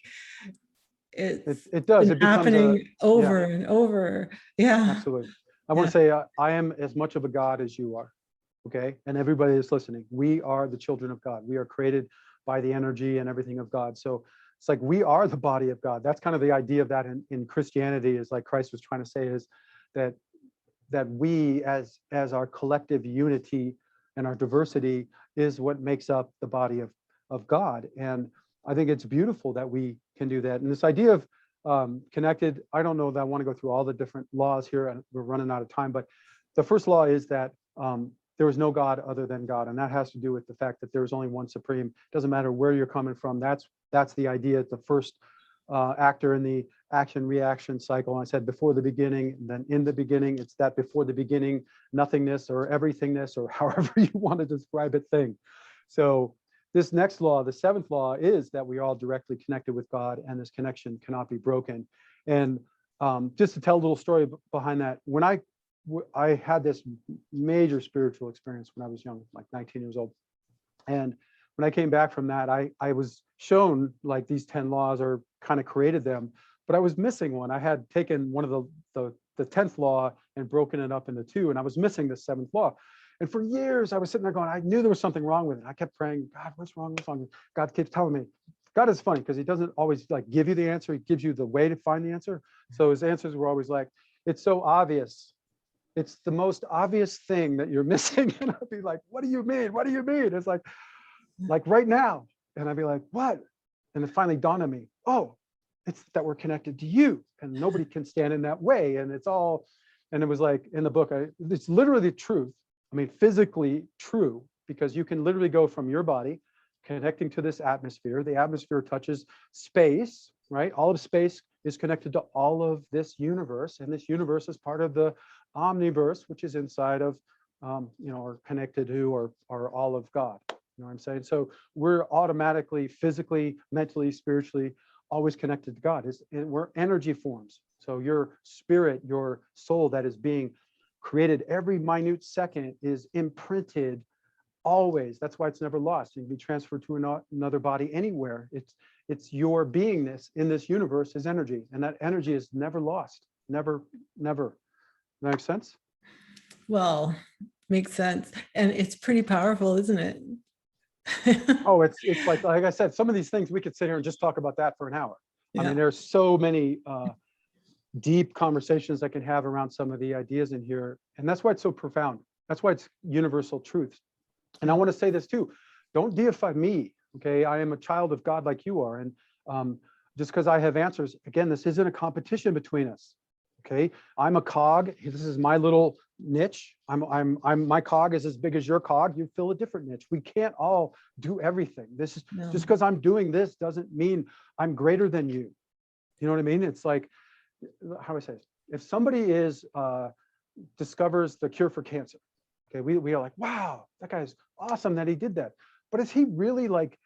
it's It does. been It becomes a, happening yeah, over and over. Yeah. absolutely. I want Yeah. to say I am as much of a God as you are. Okay. And everybody that's listening, we are the children of God. We are created by the energy and everything of God. So it's like we are the body of God. That's kind of the idea of that in Christianity, is like Christ was trying to say, is that we as our collective unity and our diversity is what makes up the body of God. And I think it's beautiful that we can do that. And this idea of connected, I don't know that I want to go through all the different laws here, and we're running out of time, but the first law is that there is no God other than God. And that has to do with the fact that there's only one supreme. Doesn't matter where you're coming from. That's the idea. The first actor in the action reaction cycle. I said before the beginning, and then in the beginning. It's that before the beginning, nothingness or everythingness, or however you want to describe it, thing. So this next law, the seventh law, is that we are all directly connected with God, and this connection cannot be broken. And just to tell a little story behind that, when I had this major spiritual experience when I was young, like 19 years old. And when I came back from that, I was shown like these 10 laws, or kind of created them, but I was missing one. I had taken one of the 10th law and broken it up into two, and I was missing the seventh law. And for years I was sitting there going, I knew there was something wrong with it. I kept praying, God, what's wrong? What's wrong? God keeps telling me. God is funny because he doesn't always like give you the answer. He gives you the way to find the answer. So his answers were always like, it's so obvious. It's the most obvious thing that you're missing. And I'd be like, what do you mean? What do you mean? It's like right now. And I'd be like, what? And it finally dawned on me, oh, it's that we're connected to you, and nobody can stand in that way. And it's all, and it was like in the book, it's literally the truth. I mean, physically true, because you can literally go from your body connecting to this atmosphere. The atmosphere touches space, right? All of space is connected to all of this universe. And this universe is part of the omniverse, which is inside of, or connected to, or all of God. You know what I'm saying? So we're automatically, physically, mentally, spiritually, always connected to God. And we're energy forms. So your spirit, your soul that is being created every minute second is imprinted always. That's why it's never lost. You can be transferred to another body anywhere. It's your beingness in this universe is energy, and that energy is never lost. Never, never. That makes sense? Well, makes sense. And it's pretty powerful, isn't it? Oh, it's like I said, some of these things we could sit here and just talk about that for an hour. I mean, Yeah. there's so many deep conversations I can have around some of the ideas in here. And that's why it's so profound. That's why it's universal truth. And I want to say this too, don't deify me. Okay. I am a child of God like you are. And just because I have answers, again, this isn't a competition between us. Okay. I'm a cog. This is my little niche. My cog is as big as your cog. You fill a different niche. We can't all do everything. This is No. just because I'm doing this doesn't mean I'm greater than you. You know what I mean? It's like, how do I say this? If somebody discovers the cure for cancer, okay, we are like, wow, that guy's awesome that he did that. But is he really like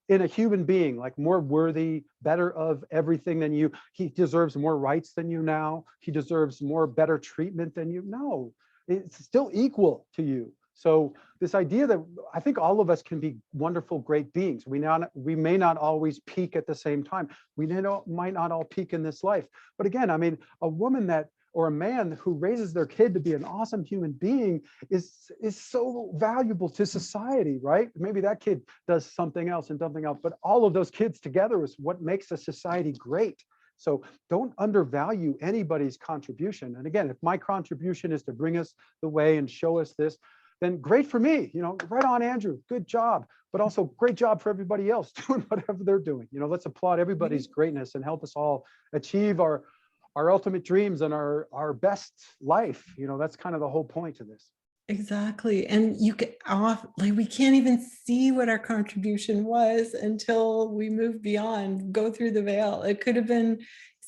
in a human being, like more worthy, better of everything than you? He deserves more rights than you now. He deserves more better treatment than you. No, it's still equal to you. So this idea that I think all of us can be wonderful, great beings. We may not always peak at the same time. We might not all peak in this life. But again, I mean, a woman or a man who raises their kid to be an awesome human being is so valuable to society, right? Maybe that kid does something else, but all of those kids together is what makes a society great. So don't undervalue anybody's contribution. And again, if my contribution is to bring us the way and show us this, then great for me, right on, Andrew, good job. But also great job for everybody else doing whatever they're doing. Let's applaud everybody's greatness and help us all achieve our ultimate dreams and our best life. That's kind of the whole point of this. Exactly. And you get off, like, we can't even see what our contribution was until we move beyond, go through the veil. It could have been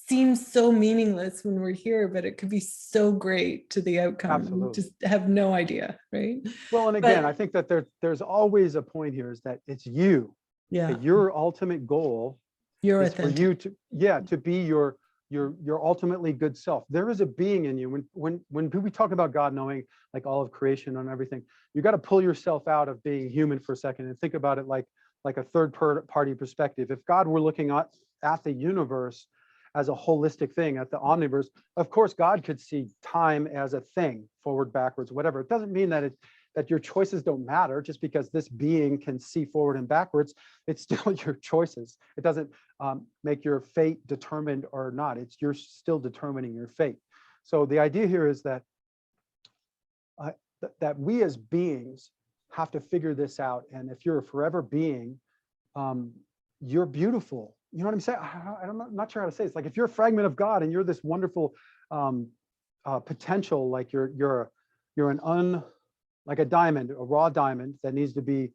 seems so meaningless when we're here, but it could be so great to the outcome. We Absolutely. just have no idea, right? Well, and again, I But think that there's always a point here is that it's you. yeah, Okay, your ultimate goal you're is for authentic. you to, yeah, to be your ultimately good self. There is a being in you. When we talk about God knowing like all of creation and everything, you got to pull yourself out of being human for a second and think about it like a third party perspective. If God were looking at the universe as a holistic thing, at the omniverse, of course God could see time as a thing, forward, backwards, whatever. It doesn't mean that your choices don't matter just because this being can see forward and backwards. It's still your choices. It doesn't make your fate determined or not. It's you're still determining your fate. So the idea here is that that we as beings have to figure this out. And if you're a forever being, you're beautiful. You know what I'm saying? I'm not sure how to say it. It's like if you're a fragment of God and you're this wonderful potential, like you're like a diamond, a raw diamond that needs to be,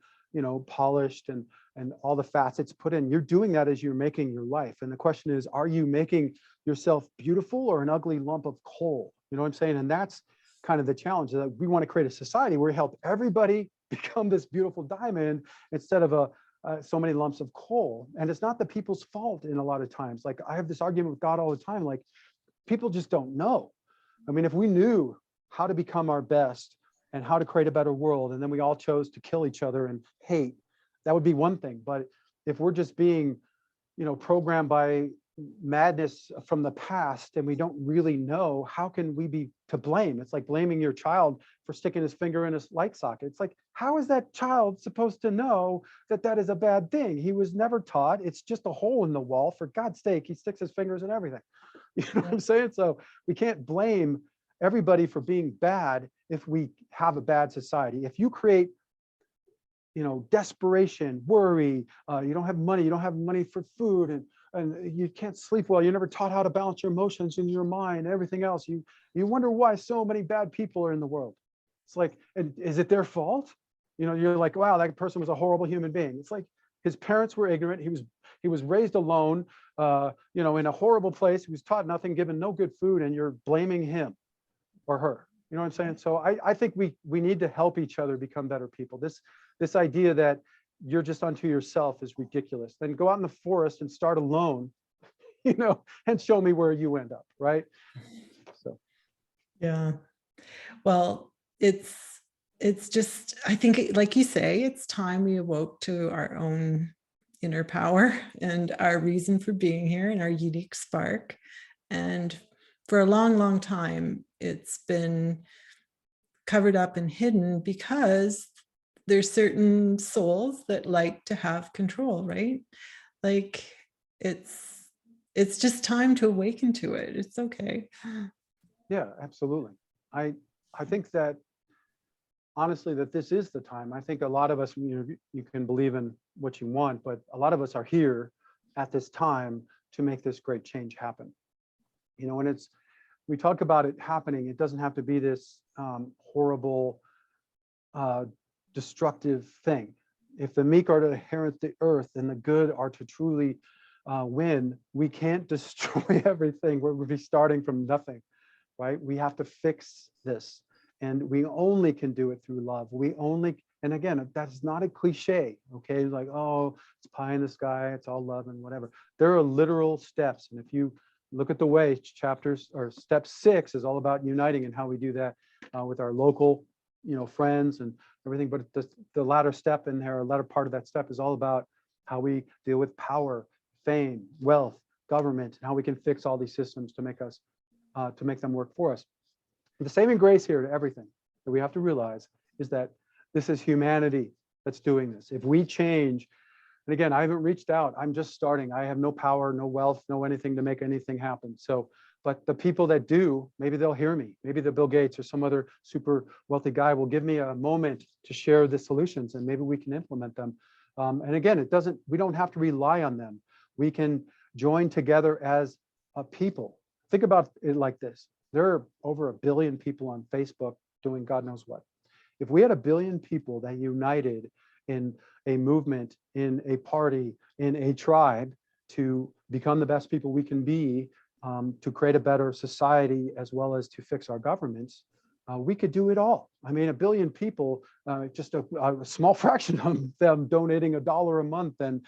polished and all the facets put in. You're doing that as you're making your life. And the question is, are you making yourself beautiful or an ugly lump of coal? You know what I'm saying? And that's kind of the challenge, that we want to create a society where we help everybody become this beautiful diamond instead of so many lumps of coal. And it's not the people's fault in a lot of times. Like I have this argument with God all the time, like people just don't know. I mean, if we knew how to become our best and how to create a better world, and then we all chose to kill each other and hate, that would be one thing. But if we're just being, programmed by madness from the past and we don't really know, how can we be to blame? It's like blaming your child for sticking his finger in a light socket. It's like, how is that child supposed to know that that is a bad thing? He was never taught. It's just a hole in the wall. For God's sake, he sticks his fingers in everything. You know what I'm saying? So we can't blame everybody for being bad if we have a bad society. If you create, desperation, worry, you don't have money for food, and you can't sleep well, you're never taught how to balance your emotions in your mind, everything else, you wonder why so many bad people are in the world. It's like, is it their fault? You're like, wow, that person was a horrible human being. It's like his parents were ignorant. He was raised alone, in a horrible place. He was taught nothing, given no good food, and you're blaming him or her. You know what I'm saying? So I think we need to help each other become better people. This idea that you're just unto yourself is ridiculous. Then go out in the forest and start alone, and show me where you end up, right? So Yeah. Well, it's just, I think, like you say, it's time we awoke to our own inner power and our reason for being here and our unique spark. And for a long, long time, it's been covered up and hidden because there's certain souls that like to have control, right? Like it's just time to awaken to it. It's okay. yeah, absolutely. I think that honestly, that this is the time. I think a lot of us, you can believe in what you want, but a lot of us are here at this time to make this great change happen. And we talk about it happening. It doesn't have to be this horrible, destructive thing. If the meek are to inherit the earth and the good are to truly win, we can't destroy everything. We'll be starting from nothing, right? We have to fix this. And we only can do it through love. And again, that's not a cliche, okay? Like, oh, it's pie in the sky, it's all love and whatever. There are literal steps. And if you look at the way, chapters or step 6 is all about uniting and how we do that with our local, friends and everything. But the latter step in there, a latter part of that step is all about how we deal with power, fame, wealth, government, and how we can fix all these systems to make them work for us. The saving grace here to everything that we have to realize is that this is humanity that's doing this. If we change, and again, I haven't reached out. I'm just starting. I have no power, no wealth, no anything to make anything happen. So, but the people that do, maybe they'll hear me. Maybe the Bill Gates or some other super wealthy guy will give me a moment to share the solutions, and maybe we can implement them. And again, we don't have to rely on them. We can join together as a people. Think about it like this. There are over 1 billion people on Facebook doing God knows what. If we had 1 billion people that united in a movement, in a party, in a tribe to become the best people we can be to create a better society as well as to fix our governments, we could do it all. I mean, 1 billion people, just a small fraction of them donating $1 a month and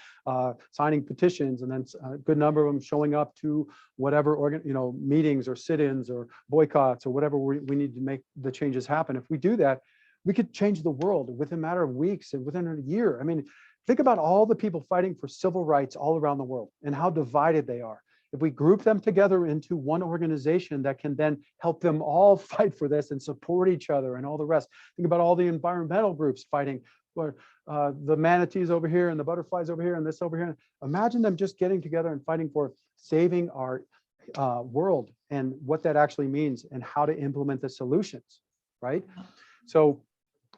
signing petitions, and then a good number of them showing up to whatever meetings or sit-ins or boycotts or whatever we need to make the changes happen. If we do that, we could change the world within a matter of weeks and within a year. I mean, think about all the people fighting for civil rights all around the world and how divided they are. If we group them together into one organization that can then help them all fight for this and support each other and all the rest. Think about all the environmental groups fighting for the manatees over here and the butterflies over here and this over here. Imagine them just getting together and fighting for saving our world and what that actually means and how to implement the solutions, right? So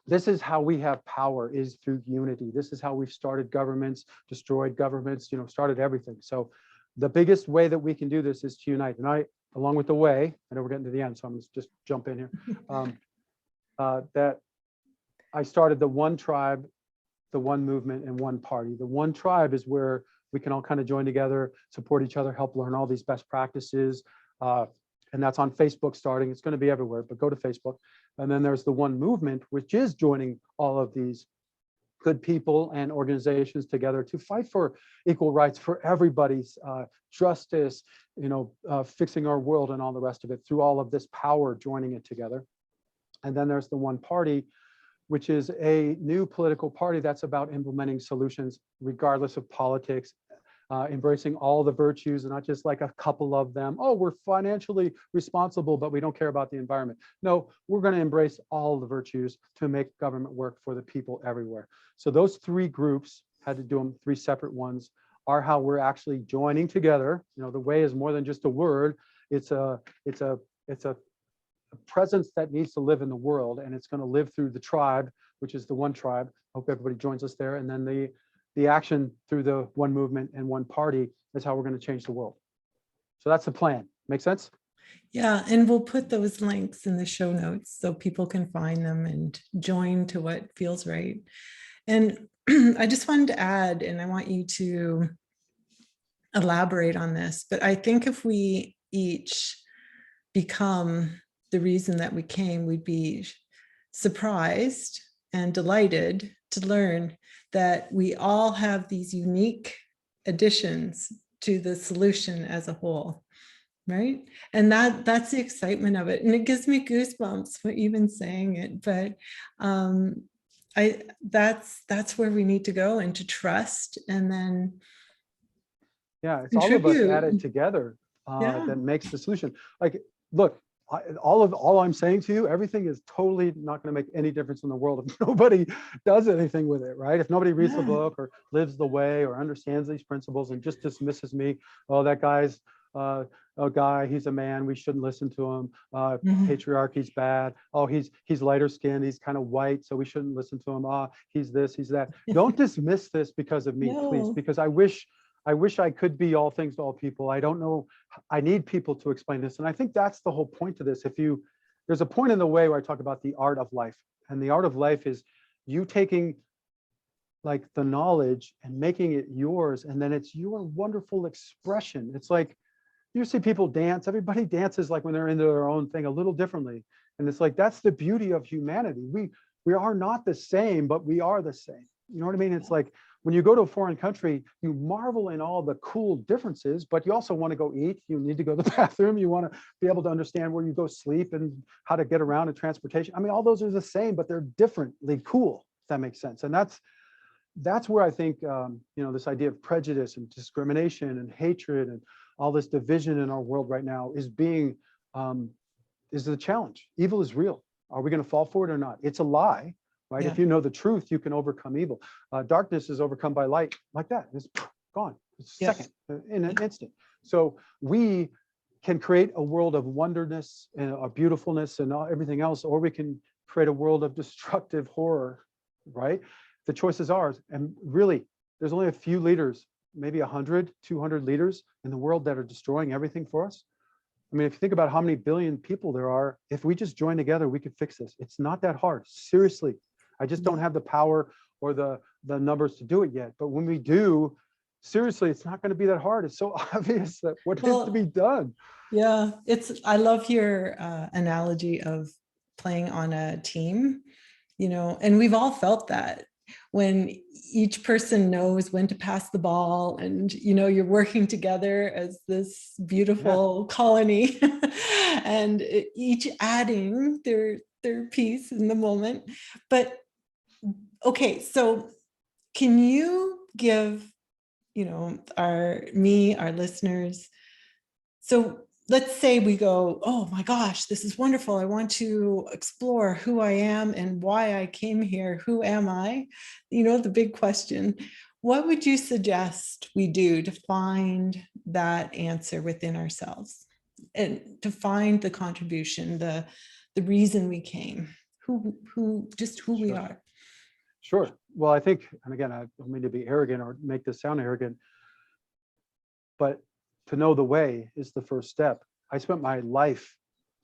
this is how we have power, is through unity. This is how we've started governments, destroyed governments, started everything. So the biggest way that we can do this is to unite. And I, along with the way, I know we're getting to the end, so I'm just jump in here, that I started the one tribe, the one movement, and one party. The one tribe is where we can all kind of join together, support each other, help learn all these best practices. And that's on Facebook starting. It's going to be everywhere, but go to Facebook. And then there's the one movement, which is joining all of these good people and organizations together to fight for equal rights for everybody's justice, fixing our world and all the rest of it through all of this power, joining it together. And then there's the one party, which is a new political party that's about implementing solutions regardless of politics, embracing all the virtues and not just like a couple of them. Oh, we're financially responsible, but we don't care about the environment. No, we're going to embrace all the virtues to make government work for the people everywhere. So those three groups, had to do them 3 separate ones, are how we're actually joining together. The way is more than just a word. It's a presence that needs to live in the world, and it's going to live through the tribe, which is the one tribe. Hope everybody joins us there. And then the action through the one movement and one party is how we're going to change the world. So that's the plan. Make sense? Yeah, and we'll put those links in the show notes so people can find them and join to what feels right. And I just wanted to add, and I want you to elaborate on this, but I think if we each become the reason that we came, we'd be surprised and delighted to learn that we all have these unique additions to the solution as a whole, right? And that's the excitement of it. And it gives me goosebumps for even saying it, but that's where we need to go, and to trust, and then it's all of us added together that makes the solution. Like, look, all I'm saying to you, everything is totally not going to make any difference in the world if nobody does anything with it, right? If nobody reads the book or lives the way or understands these principles and just dismisses me, oh, that guy's a guy, he's a man, we shouldn't listen to him. Patriarchy's bad. Oh, he's lighter skinned, he's kind of white, so we shouldn't listen to him. He's this, he's that. Don't dismiss this because of me, please, because I wish I could be all things to all people. I don't know. I need people to explain this. And I think that's the whole point of this. There's a point in the way where I talk about the art of life. And the art of life is you taking like the knowledge and making it yours. And then it's your wonderful expression. It's like, you see people dance. Everybody dances like when they're into their own thing a little differently. And it's like, that's the beauty of humanity. We are not the same, but we are the same. You know what I mean? It's like, when you go to a foreign country, you marvel in all the cool differences, but you also want to go eat. You need to go to the bathroom. You want to be able to understand where you go sleep and how to get around in transportation. I mean, all those are the same, but they're differently cool, if that makes sense. And that's where I think, this idea of prejudice and discrimination and hatred and all this division in our world right now is the challenge. Evil is real. Are we going to fall for it or not? It's a lie. Right? Yeah. If you know the truth, you can overcome evil. Darkness is overcome by light, like that. It's gone. It's second, in an instant. So we can create a world of wonderness and a beautifulness and everything else, or we can create a world of destructive horror, right? The choice is ours. And really, there's only a few leaders, maybe 100, 200 leaders in the world that are destroying everything for us. I mean, if you think about how many billion people there are, if we just join together, we could fix this. It's not that hard. Seriously. I just don't have the power or the numbers to do it yet. But when we do, seriously, it's not going to be that hard. It's so obvious that what needs to Well, be done. yeah, I love your analogy of playing on a team, and we've all felt that when each person knows when to pass the ball and, you're working together as this Yeah, beautiful colony and each adding their piece in the moment. But okay, so can you give, our listeners, so let's say we go, oh my gosh, this is wonderful. I want to explore who I am and why I came here. Who am I? The big question. What would you suggest we do to find that answer within ourselves and to find the contribution, the reason we came, who we sure. are? Sure. Well, I think, and again, I don't mean to be arrogant or make this sound arrogant, but to know the way is the first step. I spent my life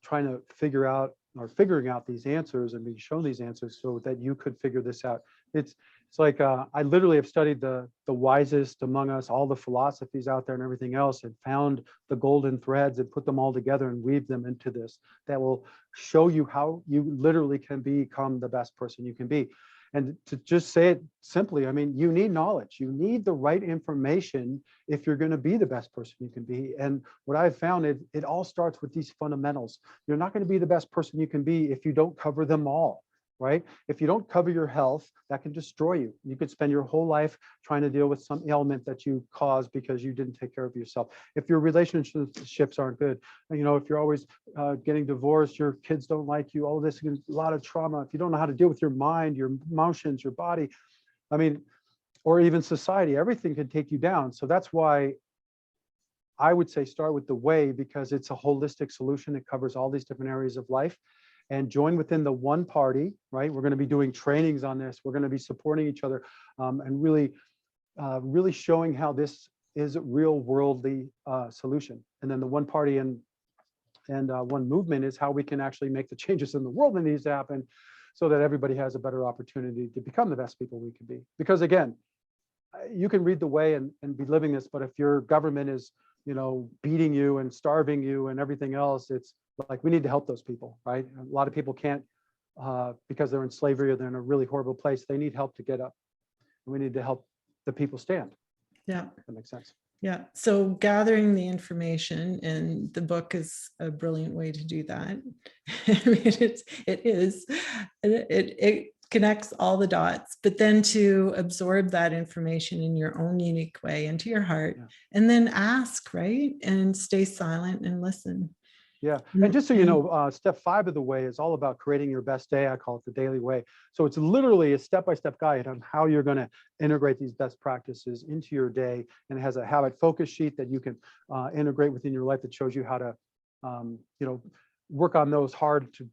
trying to figuring out these answers and being shown these answers so that you could figure this out. It's like I literally have studied the wisest among us, all the philosophies out there and everything else, and found the golden threads and put them all together and weave them into this that will show you how you literally can become the best person you can be. And to just say it simply, I mean, you need knowledge. You need the right information if you're going to be the best person you can be. And what I've found, it all starts with these fundamentals. You're not going to be the best person you can be if you don't cover them all, right? If you don't cover your health, that can destroy you. You could spend your whole life trying to deal with some ailment that you caused because you didn't take care of yourself. If your relationships aren't good, if you're always getting divorced, your kids don't like you, all of this, a lot of trauma. If you don't know how to deal with your mind, your emotions, your body, I mean, or even society, everything can take you down. So that's why I would say start with the way, because it's a holistic solution that covers all these different areas of life. And join within the one party, right? We're going to be doing trainings on this. We're going to be supporting each other and really showing how this is a real worldly solution. And then the one party and one movement is how we can actually make the changes in the world that needs to happen so that everybody has a better opportunity to become the best people we can be. Because again, you can read the way and be living this, but if your government is, beating you and starving you and everything else, it's like, we need to help those people, right? A lot of people can't, because they're in slavery or they're in a really horrible place, they need help to get up. And we need to help the people stand. Yeah. If that makes sense. Yeah. So gathering the information, and the book is a brilliant way to do that. I mean, it connects all the dots, but then to absorb that information in your own unique way into your heart, and then ask, right? And stay silent and listen. Yeah. And just so you know, step 5 of the way is all about creating your best day. I call it the daily way. So it's literally a step-by-step guide on how you're going to integrate these best practices into your day. And it has a habit focus sheet that you can integrate within your life that shows you how to, work on those hard to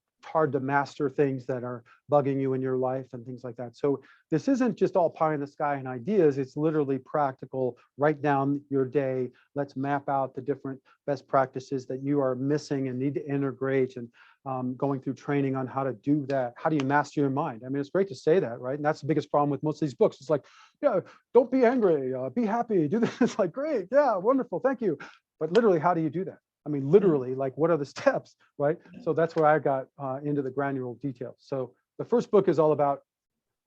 master things that are bugging you in your life and things like that. So this isn't just all pie in the sky and ideas. It's literally practical. Write down your day. Let's map out the different best practices that you are missing and need to integrate, and going through training on how to do that. How do you master your mind? I mean, it's great to say that, right? And that's the biggest problem with most of these books. It's like, yeah, don't be angry, be happy, do this. It's like, great, yeah, wonderful, thank you. But literally, how do you do that? I mean, literally, like, what are the steps, right? So that's where I got into the granular details. So the first book is all about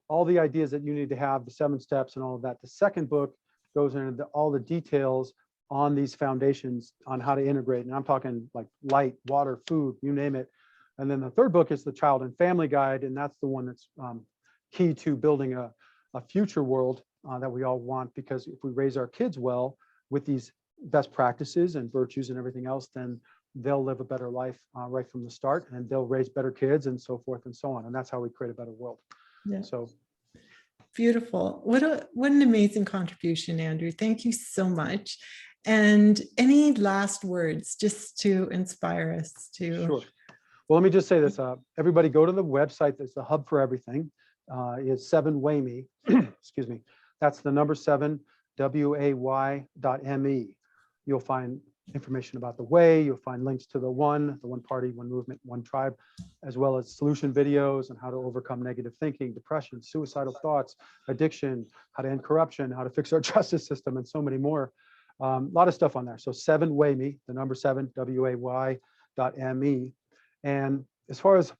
all the ideas that you need to have, the 7 steps and all of that. The second book goes into all the details on these foundations on how to integrate. And I'm talking like light, water, food, you name it. And then the third book is the Child and Family Guide. And that's the one that's key to building a future world that we all want, because if we raise our kids well with these best practices and virtues and everything else, then they'll live a better life right from the start, and they'll raise better kids and so forth and so on. And that's how we create a better world. Yeah. So beautiful. What an amazing contribution, Andrew. Thank you so much. And any last words just to inspire us to? Sure. Well, let me just say this. Everybody go to the website. That's the hub for everything. Is 7wayme. Excuse me. That's the number 7, WAY.me. You'll find information about the way. You'll find links to the one party, one movement, one tribe, as well as solution videos on how to overcome negative thinking, depression, suicidal thoughts, addiction, how to end corruption, how to fix our justice system, and so many more. A lot of stuff on there. So 7way.me, the number 7, WAY.me. And as far as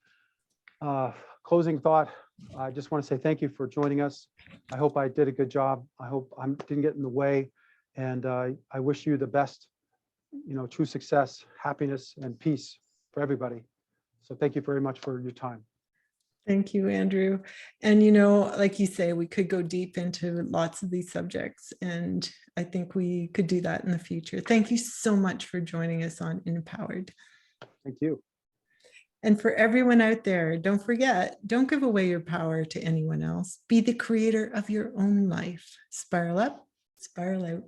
closing thought, I just want to say thank you for joining us. I hope I did a good job. I hope I didn't get in the way. And I wish you the best, true success, happiness, and peace for everybody. So thank you very much for your time. Thank you, Andrew. And, like you say, we could go deep into lots of these subjects, and I think we could do that in the future. Thank you so much for joining us on Empowered. Thank you. And for everyone out there, don't forget, don't give away your power to anyone else. Be the creator of your own life. Spiral up, spiral out.